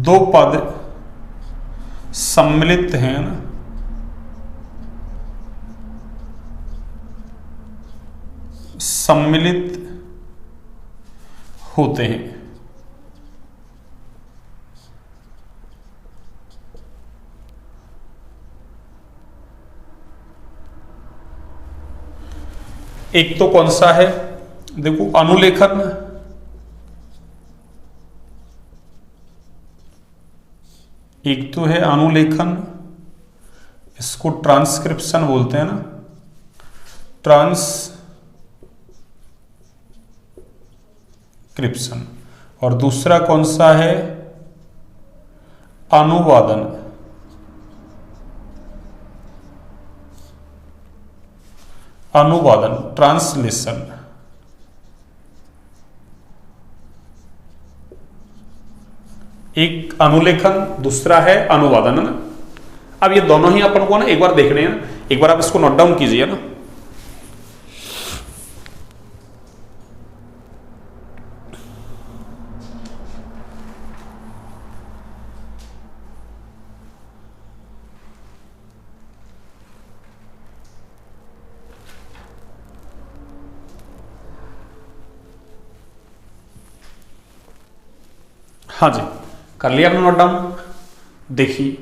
2 पद सम्मिलित हैं ना, सम्मिलित होते हैं। एक तो कौन सा है? देखो, अनुलेखन, एक तो है अनुलेखन, इसको ट्रांसक्रिप्शन बोलते हैं ना, ट्रांसक्रिप्शन। और दूसरा कौन सा है? अनुवादन। अनुवादन, ट्रांसलेशन। एक अनुलेखन, दूसरा है अनुवादन, है ना। अब ये दोनों ही अपन को ना एक बार देखने हैं, एक बार आप इसको नोट डाउन कीजिए ना। हाँ जी, कर लिया आपने नोट डाउन। देखिए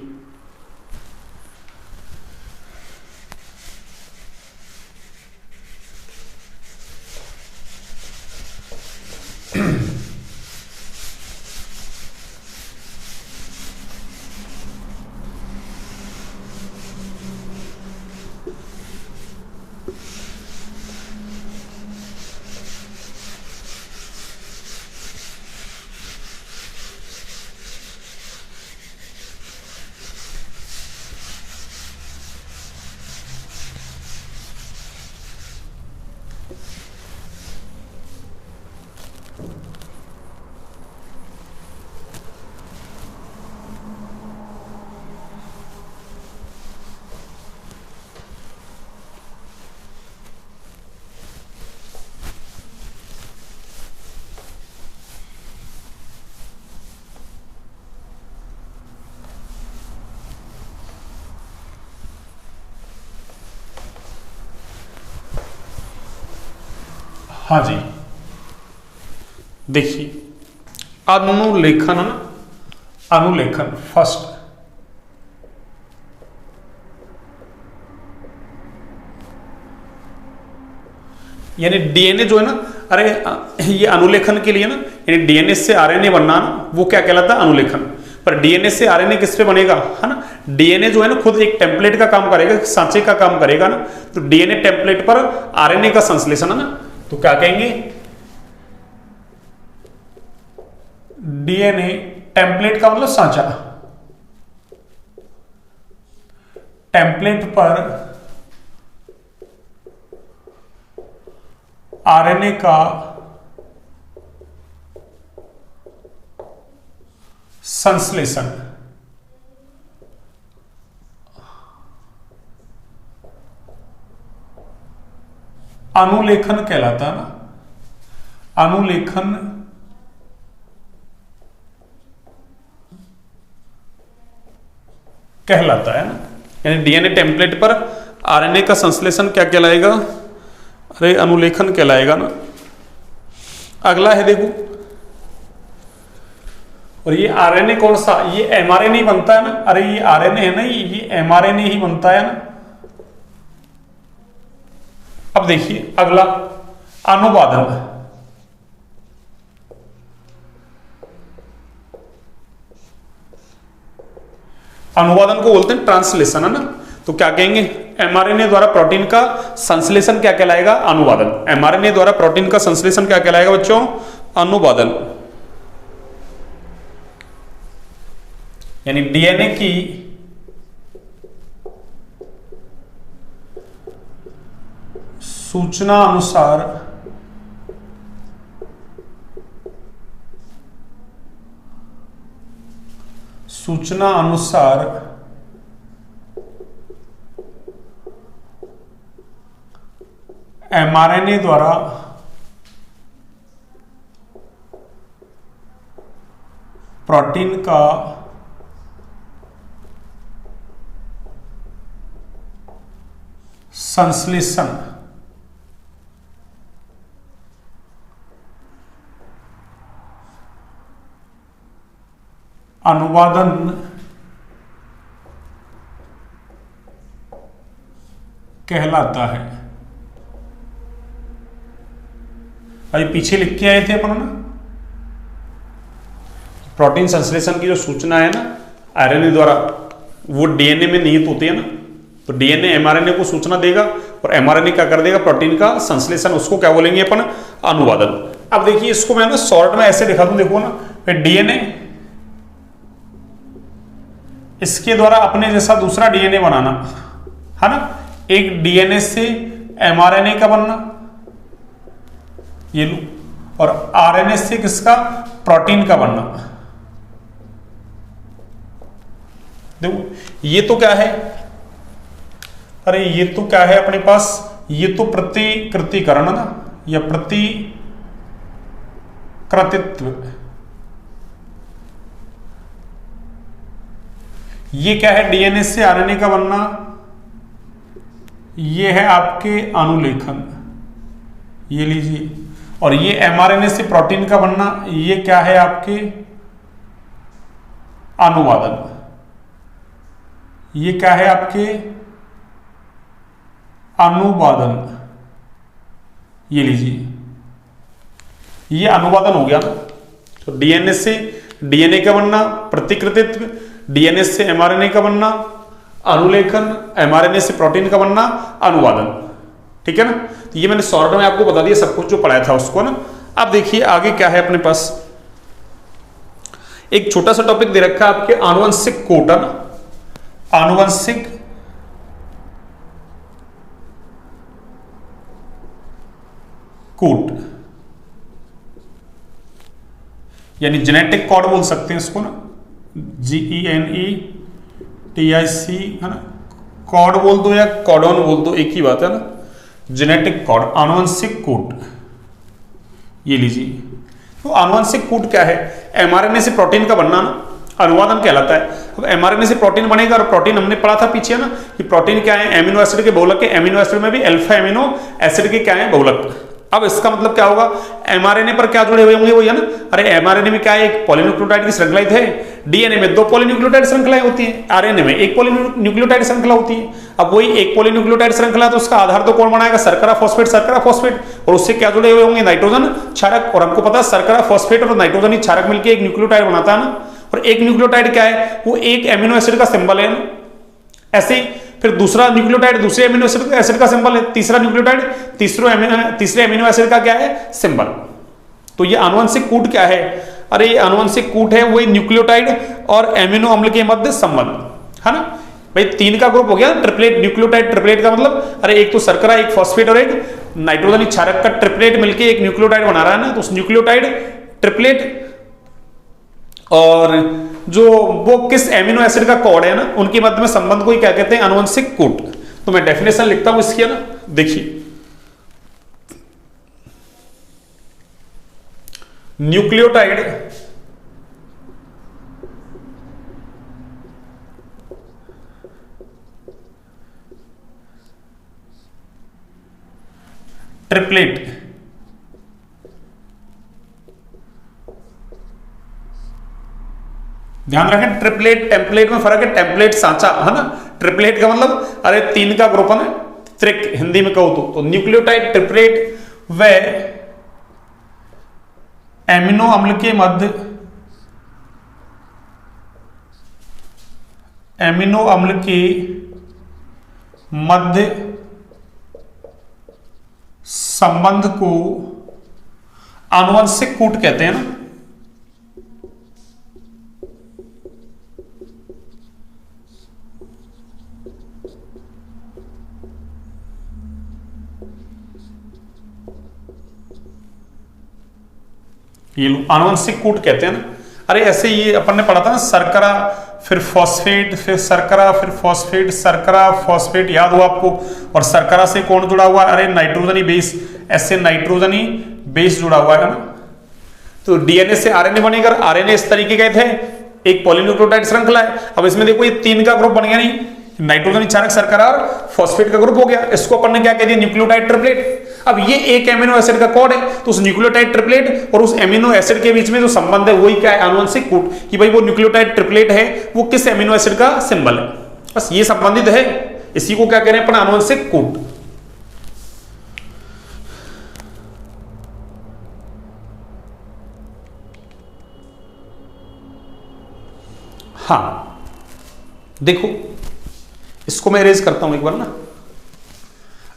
हाँ जी, देखिए अनुलेखन है ना, अनुलेखन फर्स्ट, यानी डीएनए जो है ना, अरे ये अनुलेखन के लिए ना, यानी डीएनए से आरएनए बनना ना, वो क्या कहलाता है, अनुलेखन। पर डीएनए से आरएनए किस पे बनेगा, है ना, डीएनए जो है ना खुद एक टेम्पलेट का काम करेगा, सांचे का काम करेगा ना, तो डीएनए टेम्पलेट पर आरएनए का संश्लेषण है ना, तो क्या कहेंगे, डीएनए टेम्पलेट का मतलब सांचा, टेम्पलेट पर आरएनए का संश्लेषण, अनुलेखन कहलाता है ना, अनुलेखन कहलाता है ना, यानी डीएनए टेम्पलेट पर आरएनए का संश्लेषण क्या कहलाएगा, अरे अनुलेखन कहलाएगा ना। अगला है देखो, और ये आरएनए कौन सा, ये एमआरएनए बनता है ना, अरे ये आरएनए है ना, ये एमआरएनए ही बनता है ना। अब देखिए अगला अनुवादन, अनुवादन को बोलते हैं ट्रांसलेशन, है ना, तो क्या कहेंगे, एमआरएनए द्वारा प्रोटीन का संश्लेषण क्या कहलाएगा, अनुवादन। एमआरएनए द्वारा प्रोटीन का संश्लेषण क्या कहलाएगा बच्चों, अनुवादन। यानी डीएनए की सूचना अनुसार एमआरएनए द्वारा प्रोटीन का संश्लेषण अनुवादन कहलाता है। अभी पीछे लिख के आए थे अपन ना, प्रोटीन संश्लेषण की जो सूचना है ना आरएनए द्वारा, वो डीएनए में निहित होती है ना, तो डीएनए एमआरएनए को सूचना देगा और एमआरएनए क्या कर देगा, प्रोटीन का संश्लेषण, उसको क्या बोलेंगे अपन, अनुवादन। अब देखिए इसको मैं ना शॉर्ट में ऐसे दिखा दूं, देखो ना, फिर डीएनए इसके द्वारा अपने जैसा दूसरा डीएनए बनाना, है ना, एक डीएनए से एमआरएनए का बनना, ये लो, और आरएनए से किसका, प्रोटीन का बनना। देखो ये तो क्या है, अरे ये तो क्या है अपने पास, ये तो प्रतिकृतिकरण है ना, या प्रतिकृतित्व। ये क्या है, डीएनए से आरएनए का बनना, ये है आपके अनुलेखन, ये लीजिए, और ये एमआरएनए से प्रोटीन का बनना, ये क्या है आपके अनुवादन, ये क्या है आपके अनुवादन, ये लीजिए, ये अनुवादन हो गया ना। तो डीएनए से डीएनए का बनना, प्रतिकृतित्व, डीएनए से एमआरएनए का बनना, अनुलेखन, एमआरएनए से प्रोटीन का बनना, अनुवादन। ठीक है ना। तो ये मैंने शॉर्ट में आपको बता दिया सब कुछ जो पढ़ाया था उसको ना। अब देखिए आगे क्या है अपने पास, एक छोटा सा टॉपिक दे रखा है आपके आनुवंशिक कोट है ना, आनुवंशिक कोट यानी जेनेटिक कोड बोल सकते हैं इसको ना, GENETIC है ना, कोड बोल दो या कोडॉन बोल दो, एक ही बात है ना। जेनेटिक कोड, आनुवंशिक कोड, ये लीजिए। तो आनुवंशिक कोड क्या है, एमआरएनए से प्रोटीन का बनना ना अनुवादन कहलाता है। अब एमआरएनए से प्रोटीन बनेगा, और प्रोटीन हमने पढ़ा था पीछे ना कि प्रोटीन क्या है, एमिनो एसिड के बहुलक है, एमिनो एसिड में भी अल्फा एमिनो एसिड के क्या है, बहुलक। अब इसका मतलब क्या होगा, एमआरएनए पर क्या जुड़े हुए होंगे वही है ना। अरे एमआरएनए में क्या है, एक पॉलीन्यूक्लियोटाइड की श्रृंखला है, डीएनए में 2 पॉलीन्यूक्लियोटाइड श्रृंखलाएं होती हैं, आरएनए में 1 पॉलीन्यूक्लियोटाइड श्रृंखला होती है। अब वही 1 पॉलीन्यूक्लियोटाइड श्रृंखला, तो उसका आधार तो कौन बनाएगा, शर्करा फॉस्फेट, और उससे क्या जुड़े हुए होंगे, नाइट्रोजन क्षारक। और हमको पता है शर्करा फॉस्फेट और नाइट्रोजन क्षारक मिलकर एक न्यूक्लियोटाइड बनाता है ना। और एक न्यूक्लियोटाइड क्या है, वो एक एमिनो एसिड का सिंबल है ना। ऐसे ही फिर दूसरा न्यूक्लियोटाइड दूसरे एमिनो एसिड का सिंबल है, तीसरा न्यूक्लियोटाइड तीसरे एमिनो एसिड का क्या है, सिंबल। तो ये आनुवंशिक कूट क्या है, अरे ये आनुवंशिक कूट है वही न्यूक्लियोटाइड और एमिनो अम्ल के मध्य संबंध है ना। भाई 3 का ग्रुप हो गया ट्रिपलेट, न्यूक्लियोटाइड ट्रिपलेट का मतलब अरे एक तो शर्करा, एक फॉस्फेट और एक नाइट्रोजन क्षारक का ट्रिपलेट मिलकर एक न्यूक्लियोटाइड बना रहा है ना। तो उस न्यूक्लियोटाइड ट्रिपलेट और जो वो किस एमिनो एसिड का कोड है ना, उनके मध्य में संबंध को ही क्या कहते हैं, आनुवंशिक कूट। तो मैं डेफिनेशन लिखता हूं इसकी है ना, देखिए न्यूक्लियोटाइड ट्रिपलेट ध्यान रखें, ट्रिपलेट टेम्पलेट में फर्क है, टेम्पलेट सांचा है ना, ट्रिपलेट का मतलब अरे 3 का ग्रुप है ना, त्रिक हिंदी में कहो तो न्यूक्लियोटाइड ट्रिपलेट व एमिनो अम्ल के मध्य संबंध को आनुवंशिक कूट कहते हैं ना। ये आनुवंशिक कूट कहते हैं ना। अरे ऐसे ये अपन ने पढ़ा था ना, शर्करा फिर फॉस्फेट, फिर शर्करा फिर फॉस्फेट, शर्करा फॉस्फेट याद हो आपको। और शर्करा से कौन जुड़ा हुआ है, अरे नाइट्रोजनी बेस, ऐसे नाइट्रोजनी बेस जुड़ा हुआ है ना। तो डीएनए से आरएनए बनेगा, आरएनए इस तरीके के थे, एक पॉलीन्यूक्लियोटाइड श्रृंखला है। अब इसमें देखो ये 3 का ग्रुप बन गया, नहीं नाइट्रोजन क्षारक शर्करा और फॉस्फेट का ग्रुप हो गया। इसको अपन ने क्या कह दिया, न्यूक्लियोटाइड ट्रिपलेट। अब ये एक एमिनो एसिड का कोड है, तो उस न्यूक्लियोटाइड ट्रिपलेट और उस एमिनो एसिड के बीच में जो संबंध है वही क्या है, आनुवंशिक कूट, कि भाई वो न्यूक्लियोटाइड ट्रिपलेट है वो किस एमिनो एसिड का सिंबल है, बस ये संबंधित है। इसी को क्या कह रहे हैं अपन, आनुवंशिक कूट। हाँ देखो इसको मैं इरेज करता हूं एक बार ना।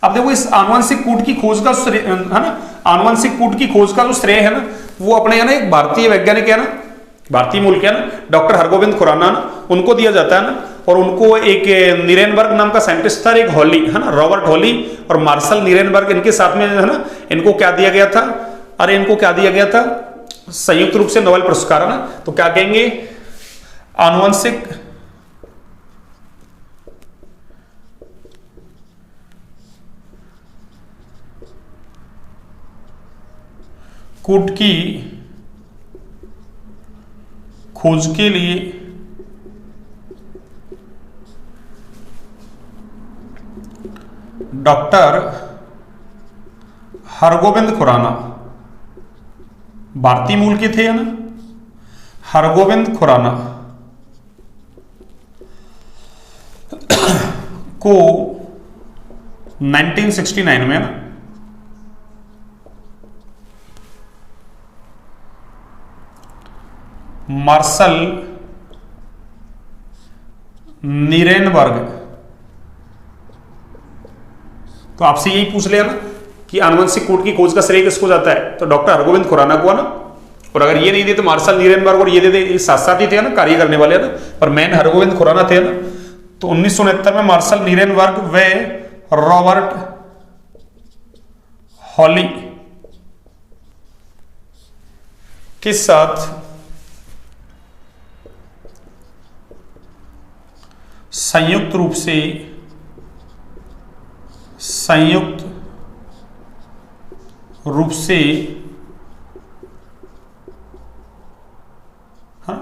अब देखो इस आनुवंशिक कूट की खोज का श्रेय है ना, आनुवंशिक कूट की खोज का जो श्रेय है ना, वो अपने है ना एक भारतीय वैज्ञानिक है ना, भारतीय मूल के है ना, डॉक्टर हरगोविंद खुराना ना, उनको दिया जाता है ना। और उनको एक नीरेनबर्ग नाम का साइंटिस्ट था, एक हॉली है ना, रॉबर्ट हॉली और मार्शल नीरेनबर्ग, इनके साथ में है ना, इनको क्या दिया गया था, अरे इनको क्या दिया गया था, संयुक्त रूप से नोबेल पुरस्कार है ना। तो क्या कहेंगे, आनुवंशिक कूट की खोज के लिए डॉक्टर हरगोविंद खुराना, भारतीय मूल के थे ना, हरगोविंद खुराना को 1969 में ना मार्शल नीरेनबर्ग, तो आपसे यही पूछ लिया ना कि आनुवंशिक कूट की खोज का श्रेय किसको जाता है, तो डॉक्टर हरगोविंद खुराना को है ना। और अगर ये नहीं दे तो मार्शल नीरेनबर्ग, और ये दे दे, साथ साथ ही थे ना कार्य करने वाले ना, पर मैन हरगोविंद खुराना थे ना। तो 1969 में मार्शल नीरेनबर्ग व रॉबर्ट हॉली के साथ संयुक्त रूप से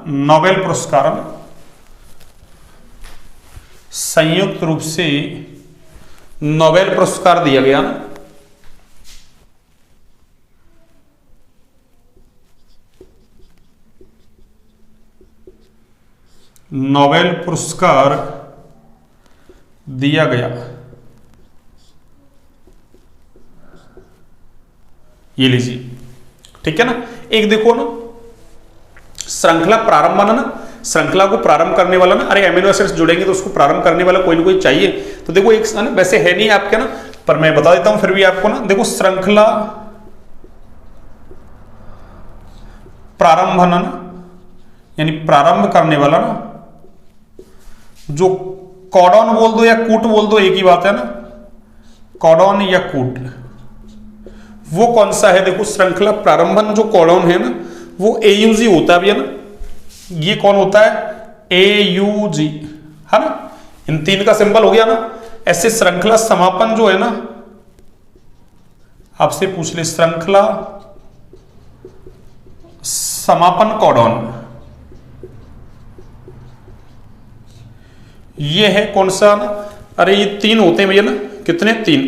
नोबेल पुरस्कार, संयुक्त रूप से नोबेल पुरस्कार दिया गया ना। नोबेल पुरस्कार दिया गया, ये लीजिए, ठीक है ना। एक देखो ना, श्रृंखला प्रारंभ ना, श्रृंखला को प्रारंभ करने वाला ना, अरे एमिनो एसिड्स जुड़ेंगे तो उसको प्रारंभ करने वाला कोई ना कोई चाहिए। तो देखो एक ना, वैसे है नहीं आपके ना, पर मैं बता देता हूं फिर भी आपको ना। देखो श्रृंखला प्रारंभन ना, यानी प्रारंभ करने वाला ना, जो कॉडॉन बोल दो या कूट बोल दो, एक ही बात है ना, कॉडॉन या कूट, वो कौन सा है। देखो श्रृंखला प्रारंभन जो कॉडॉन है ना, वो AUG होता है भैया ना। ये कौन होता है, AUG, है ना। इन तीन का सिंबल हो गया ना। ऐसे श्रृंखला समापन जो है ना, आपसे पूछ ले, श्रृंखला समापन कॉडॉन, ये है कौन सा ना, अरे ये तीन होते हैं भैया ना, कितने, तीन,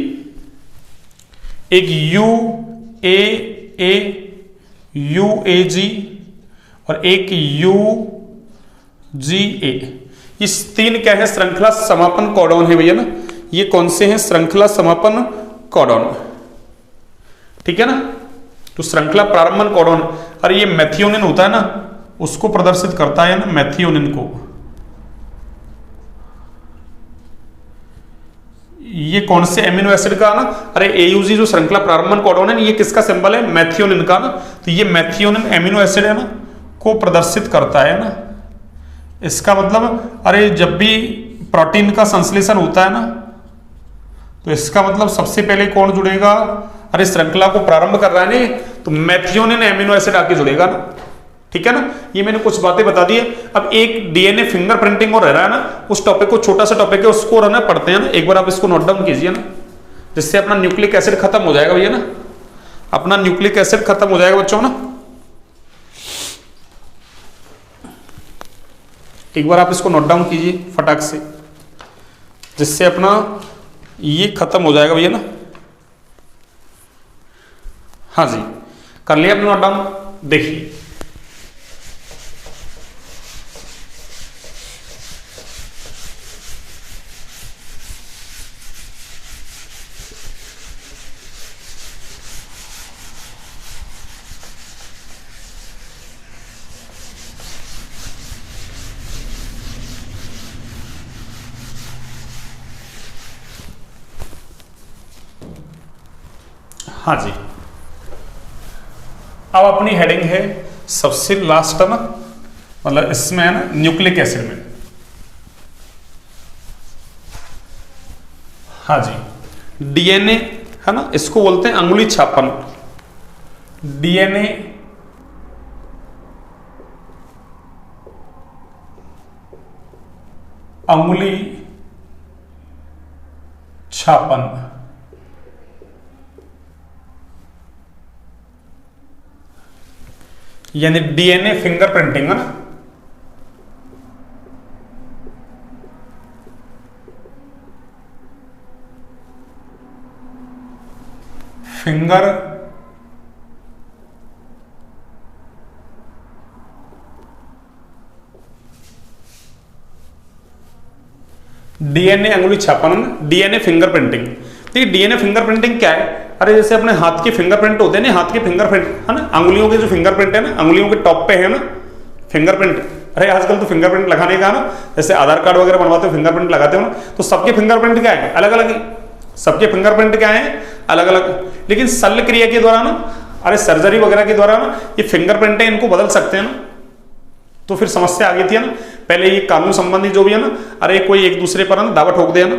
एक UAA, UAG और एक UGA। इस तीन क्या है, श्रृंखला समापन कॉडॉन है भैया ना। ये कौन से हैं, श्रृंखला समापन कॉडॉन, ठीक है ना। तो श्रृंखला प्रारंभन कॉडॉन, अरे ये मेथियोनिन होता है ना, उसको प्रदर्शित करता है ना, मेथियोनिन को। ये कौन से एमिनो एसिड का ना, अरे AUG जो श्रृंखला प्रारंभन कॉडॉन है, ये किसका सिंबल है, मेथियोनिन का ना। तो ये मेथियोनिन एमिनो एसिड है ना, को प्रदर्शित करता है ना। इसका मतलब, अरे जब भी प्रोटीन का संश्लेषण होता है ना, तो इसका मतलब सबसे पहले कौन जुड़ेगा, अरे श्रृंखला को प्रारंभ कर रहा है ना, तो मेथियोनिन एमिनो एसिड आके जुड़ेगा ना, ठीक है ना। ये मैंने कुछ बातें बता दी है। अब एक DNA फिंगरप्रिंटिंग और रह रहा है ना, उस टॉपिक को, छोटा सा टॉपिक है, उसको रहना पढ़ते हैं ना। एक बार आप इसको नोट डाउन कीजिए ना, जिससे अपना न्यूक्लिक एसिड खत्म हो जाएगा भैया ना, अपना न्यूक्लिक एसिड खत्म हो जाएगा बच्चों ना। एक बार आप इसको नोट डाउन कीजिए फटाक से, जिससे अपना ये खत्म हो जाएगा भैया ना। हाँ जी, कर लिया अपना नोट डाउन। देखिए हाँ जी, अब अपनी हेडिंग है सबसे लास्ट है ना, मतलब इसमें है ना न्यूक्लिक एसिड में। हाँ जी, DNA है ना, इसको बोलते हैं अंगुली छापन। DNA अंगुली छापन, यानी DNA फिंगरप्रिंटिंग है ना। फिंगर डीएनए अंगुली छापन, डीएनए फिंगरप्रिंटिंग। देखिए डीएनए फिंगरप्रिंटिंग क्या है? अरे जैसे अपने हाथ के फिंगरप्रिंट होते हैं ना, हाथ के फिंगरप्रिंट है ना, अंगुलियों के जो फिंगरप्रिंट है ना, अंगुलियों के टॉप पे है ना फिंगरप्रिंट। अरे आजकल तो फिंगरप्रिंट लगाने का ना, जैसे आधार कार्ड वगैरह बनवाते हो फिंगरप्रिंट लगाते हो ना, तो सबके फिंगरप्रिंट क्या है? अलग अलग। सबके फिंगरप्रिंट क्या है? अलग अलग। लेकिन शल्य क्रिया के द्वारा ना, अरे सर्जरी वगैरह के द्वारा ना, ये फिंगरप्रिंट है इनको बदल सकते हैं ना। तो फिर समस्या आ गई थी ना पहले, ये कानून संबंधी जो भी है ना, अरे कोई एक दूसरे पर ना दावा ठोक दे ना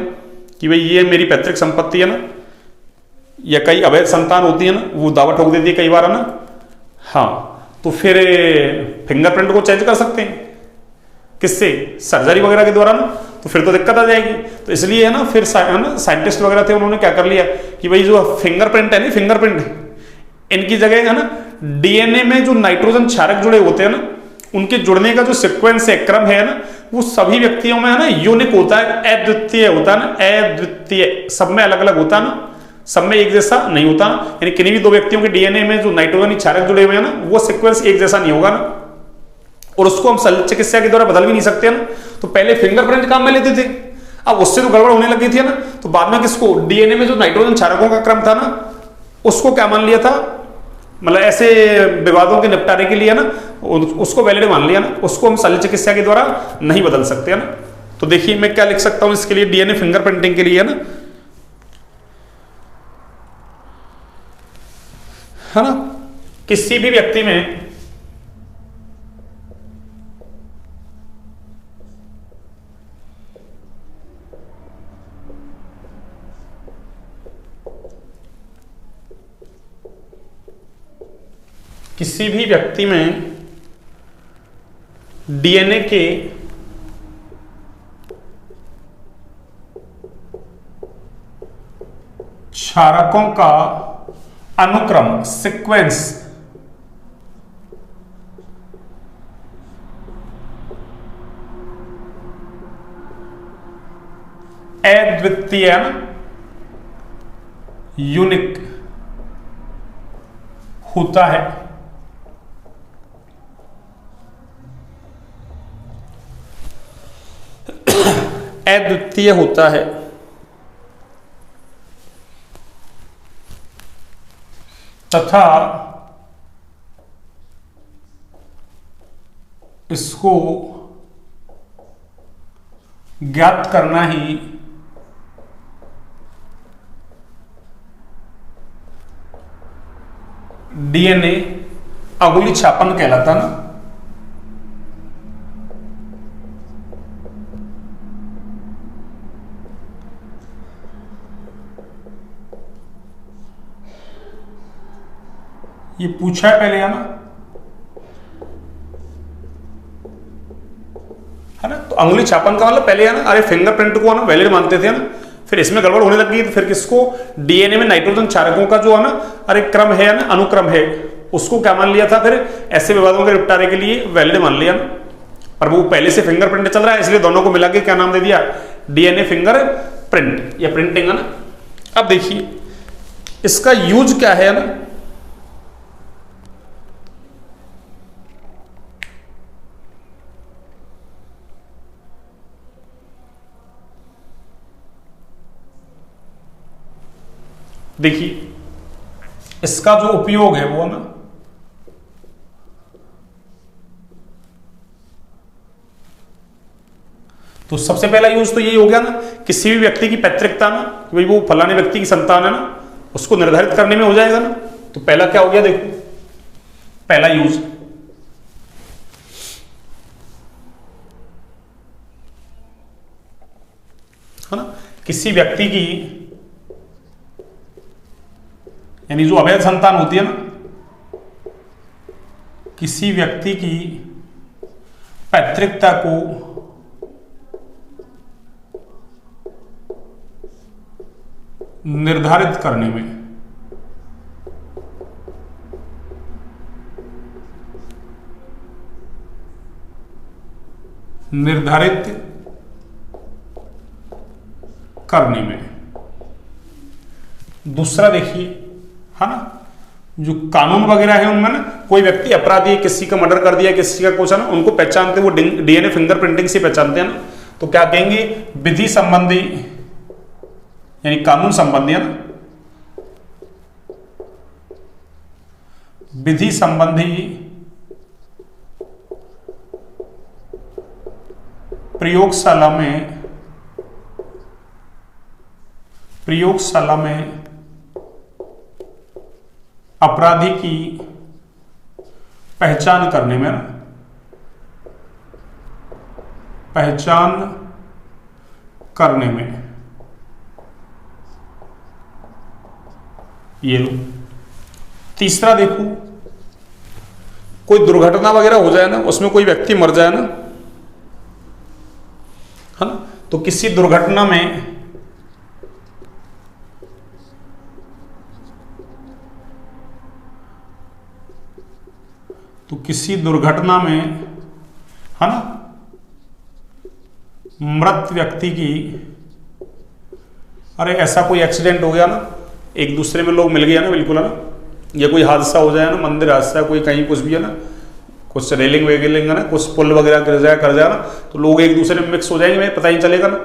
कि भाई ये मेरी पैतृक संपत्ति है ना, या कई अवैध संतान होती है ना, वो दावा ठोक देती है कई बार है ना। हाँ, तो फिर फिंगरप्रिंट को चेंज कर सकते हैं किससे? सर्जरी वगैरह के द्वारा ना, तो फिर तो दिक्कत आ जाएगी। तो इसलिए है ना, फिर है ना साइंटिस्ट वगैरह थे, उन्होंने क्या कर लिया कि भाई जो फिंगरप्रिंट है ना, फिंगरप्रिंट इनकी जगह है ना डीएनए में जो नाइट्रोजन क्षारक जुड़े होते हैं ना, उनके जुड़ने का जो सीक्वेंस है, क्रम है ना, वो सभी व्यक्तियों में है ना यूनिक होता है, अद्वितीय होता है ना, अद्वितीय। सब में अलग अलग होता है ना, सब में एक जैसा नहीं होता। यानी किन्हीं भी दो व्यक्तियों के डीएनए में जो नाइट्रोजन क्षारक जुड़े हुए हैं ना, वो सीक्वेंस एक जैसा नहीं होगा ना, और उसको हम शल्य चिकित्सा के द्वारा बदल भी नहीं सकते ना। तो पहले फिंगरप्रिंट काम में लेते थे, अब उससे तो गड़बड़ होने लगी थी ना, तो बाद में किसको? डीएनए में जो नाइट्रोजन क्षारकों का क्रम था ना, उसको क्या मान लिया था? मतलब ऐसे विवादों के निपटारे के लिए ना, उसको वैलिड मान लिया ना, उसको हम शल्य चिकित्सा के द्वारा नहीं बदल सकते है ना। तो देखिए मैं क्या लिख सकता हूं इसके लिए, डीएनए फिंगरप्रिंटिंग के लिए है ना, किसी भी व्यक्ति में डीएनए के क्षारकों का अनुक्रम, सीक्वेंस, अद्वितीय, यूनिक होता है। अद्वितीय होता है तथा इसको ज्ञात करना ही डीएनए अंगुली छापन कहलाता ना। ये पूछा है पहले है ना, तो अंगुली छापन का मतलब पहले है ना, अरे फिंगरप्रिंट को है ना वैलिड मानते थे ना, फिर इसमें गड़बड़ होने लगी तो फिर किसको? डीएनए में नाइट्रोजन क्षारकों का जो है ना, अरे क्रम है ना, अनुक्रम है, उसको क्या मान लिया था? फिर ऐसे विवादों के निपटारे के लिए वैलिड मान लिया ना। पर वो पहले से फिंगरप्रिंट चल रहा है, इसलिए दोनों को मिला के क्या नाम दे दिया? डीएनए फिंगरप्रिंट या प्रिंटिंग है ना। अब देखिए इसका यूज क्या है ना, देखिए इसका जो उपयोग है वो ना, तो सबसे पहला यूज तो यही हो गया ना, किसी भी व्यक्ति की पैतृकता ना, कि भाई वो फलाने व्यक्ति की संतान है ना, उसको निर्धारित करने में हो जाएगा ना। तो पहला क्या हो गया? देखो पहला यूज है ना, किसी व्यक्ति की, यानी जो अवैध संतान होती है ना, किसी व्यक्ति की पैतृकता को निर्धारित करने में, दूसरा देखिए है ना, जो कानून वगैरह है उनमें ना, कोई व्यक्ति अपराधी, किसी का मर्डर कर दिया, किसी का कुछ है ना, उनको पहचानते वो डीएनए फिंगरप्रिंटिंग से पहचानते हैं ना। तो क्या कहेंगे, विधि संबंधी यानी कानून संबंधी, है ना, विधि संबंधी प्रयोगशाला में अपराधी की पहचान करने में, ये लो। तीसरा देखो, कोई दुर्घटना वगैरह हो जाए ना, उसमें कोई व्यक्ति मर जाए ना, है ना, तो किसी दुर्घटना में है ना, मृत व्यक्ति की, अरे ऐसा कोई एक्सीडेंट हो गया ना, एक दूसरे में लोग मिल गया ना, बिल्कुल, है ना, या कोई हादसा हो जाए ना, मंदिर हादसा, कोई कहीं कुछ भी, है ना, कुछ रेलिंग वेलिंग, है ना, कुछ पुल वगैरह कर जाए ना, तो लोग एक दूसरे में मिक्स हो जाएंगे, पता ही चलेगा ना।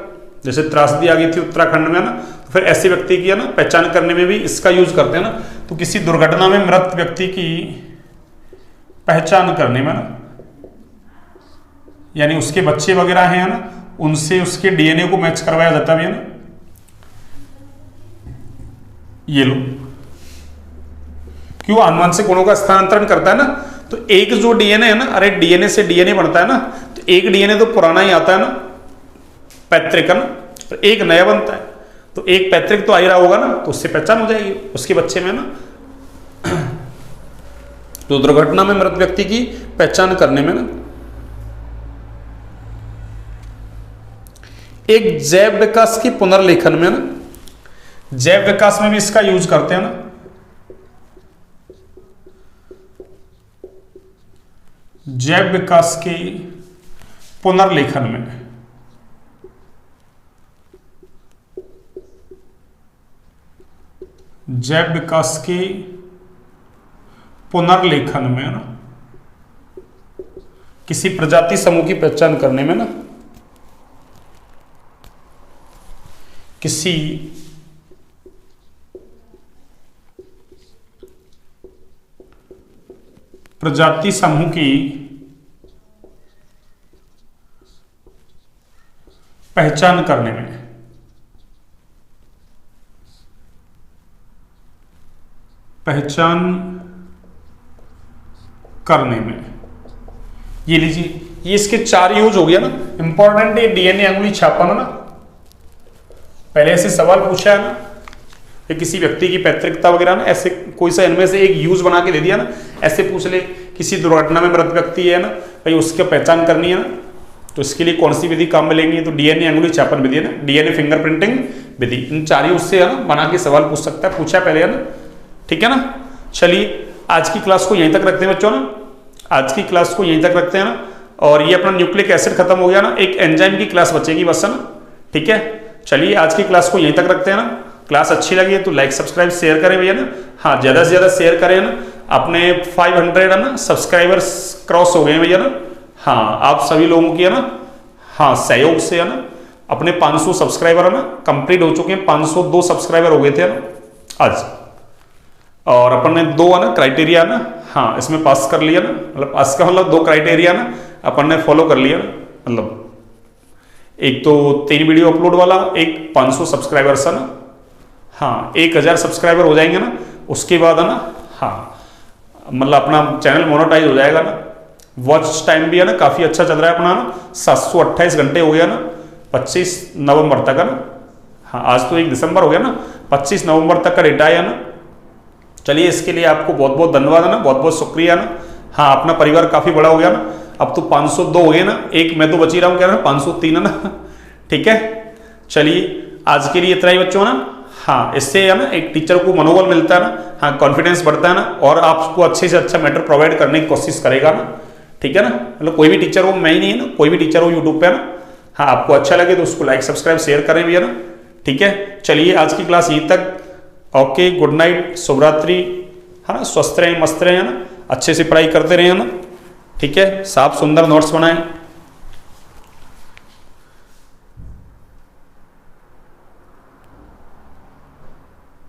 जैसे त्रासदी आ गई थी उत्तराखंड में, है ना, तो फिर ऐसे व्यक्ति की, है ना, पहचान करने में भी इसका यूज करते हैं ना। तो किसी दुर्घटना में मृत व्यक्ति की पहचान करने में, ना, यानी उसके बच्चे वगैरह हैं ना, उनसे उसके डीएनए को मैच करवाया जाता है ना। ये लो, क्यों आनुवंशिक गुणों का स्थानांतरण करता है ना, तो एक जो डीएनए है ना, अरे डीएनए से डीएनए बनता है ना, तो एक डीएनए तो पुराना ही आता है ना, पैतृक, है ना, तो एक नया बनता है, तो एक पैतृक तो आ ही रहा होगा ना, तो उससे पहचान हो जाएगी उसके बच्चे में ना। तो दुर्घटना में मृत व्यक्ति की पहचान करने में ना, एक जैव विकास की पुनर्लेखन में ना, जैव विकास में भी इसका यूज करते हैं ना, जैव विकास के पुनर्लेखन में, जैव विकास के पुनर्लेखन में ना, किसी प्रजाति समूह की पहचान करने में ना, किसी प्रजाति समूह की पहचान करने में, ये लीजिए, ये इसके 4 यूज हो गया ना। इंपॉर्टेंट है डीएनए अंगुली छापना ना, पहले ऐसे सवाल पूछा है ना, या किसी व्यक्ति की पैतृकता वगैरह ना, ऐसे कोई सा इनमें से एक यूज बना के दे दिया ना, ऐसे पूछ ले, किसी दुर्घटना में मृत व्यक्ति है ना भाई, उसकी पहचान करनी है ना, तो इसके लिए कौन सी विधि काम में लेंगी, तो डीएनए अंगुली छापन विधि है ना, डीएनए फिंगरप्रिंटिंग विधि, इन 4 यूज से, है ना, बना के सवाल पूछ सकता है, पूछा पहले, है ना, ठीक है ना। चलिए आज की क्लास को यहीं तक रखते हैं बच्चों ना, आज की क्लास को यहीं तक रखते हैं ना, और ये अपना न्यूक्लिक एसिड खत्म हो गया ना, एक एंजाइम की क्लास बचेगी बस, है ना, ठीक है। चलिए आज की क्लास को यहीं तक रखते हैं ना, क्लास अच्छी लगी है तो लाइक सब्सक्राइब शेयर करें भैया ना, हाँ ज़्यादा से ज़्यादा शेयर करें ना, अपने 500 है ना सब्सक्राइबर्स क्रॉस हो गए हैं भैया ना, हाँ आप सभी लोगों की, है ना, हाँ सहयोग से, है ना, अपने 500 सब्सक्राइबर, है ना, कंप्लीट हो चुके हैं, 502 सब्सक्राइबर हो गए थे, है ना आज, और अपन ने 2, है ना, क्राइटेरिया ना, हाँ इसमें पास कर लिया ना, मतलब पास का मतलब 2 क्राइटेरिया ना अपन ने फॉलो कर लिया ना, मतलब एक तो 3 वीडियो अपलोड वाला, एक 500 सब्सक्राइबर्स, है ना, हाँ 1000 सब्सक्राइबर हो जाएंगे ना, उसके बाद, है ना, हाँ मतलब अपना चैनल मोनेटाइज हो जाएगा ना। वॉच टाइम भी, है ना, काफ़ी अच्छा चल रहा है अपना ना, 728 घंटे हो गया ना 25 नवंबर तक, है ना, हाँ आज तो 1 दिसंबर हो गया ना, 25 नवंबर तक का डेटा है ना। चलिए इसके लिए आपको बहुत बहुत धन्यवाद, है ना, बहुत बहुत शुक्रिया ना, हाँ अपना परिवार काफ़ी बड़ा हो गया ना, अब तो 502 हो गए ना, एक मैं तो बची रहा हूँ, क्या ना 503, है ना, ठीक है। चलिए आज के लिए इतना ही बच्चों ना, हाँ इससे, है ना, एक टीचर को मनोबल मिलता है ना, हाँ कॉन्फिडेंस बढ़ता है ना, और आपको अच्छे से अच्छा मैटर प्रोवाइड करने की कोशिश करेगा ना, ठीक है ना, मतलब कोई भी टीचर हो, मैं ही नहीं है ना, कोई भी टीचर हो यूट्यूब पे, है ना, हाँ आपको अच्छा लगे तो उसको लाइक सब्सक्राइब शेयर करें भी, है ना, ठीक है। चलिए आज की क्लास यहीं तक, ओके गुड नाइट, शुभरात्रि, है ना, स्वस्थ रहें, मस्त रहें, है ना, अच्छे से पढ़ाई करते रहें, है ना, ठीक है, साफ सुंदर नोट्स बनाएं।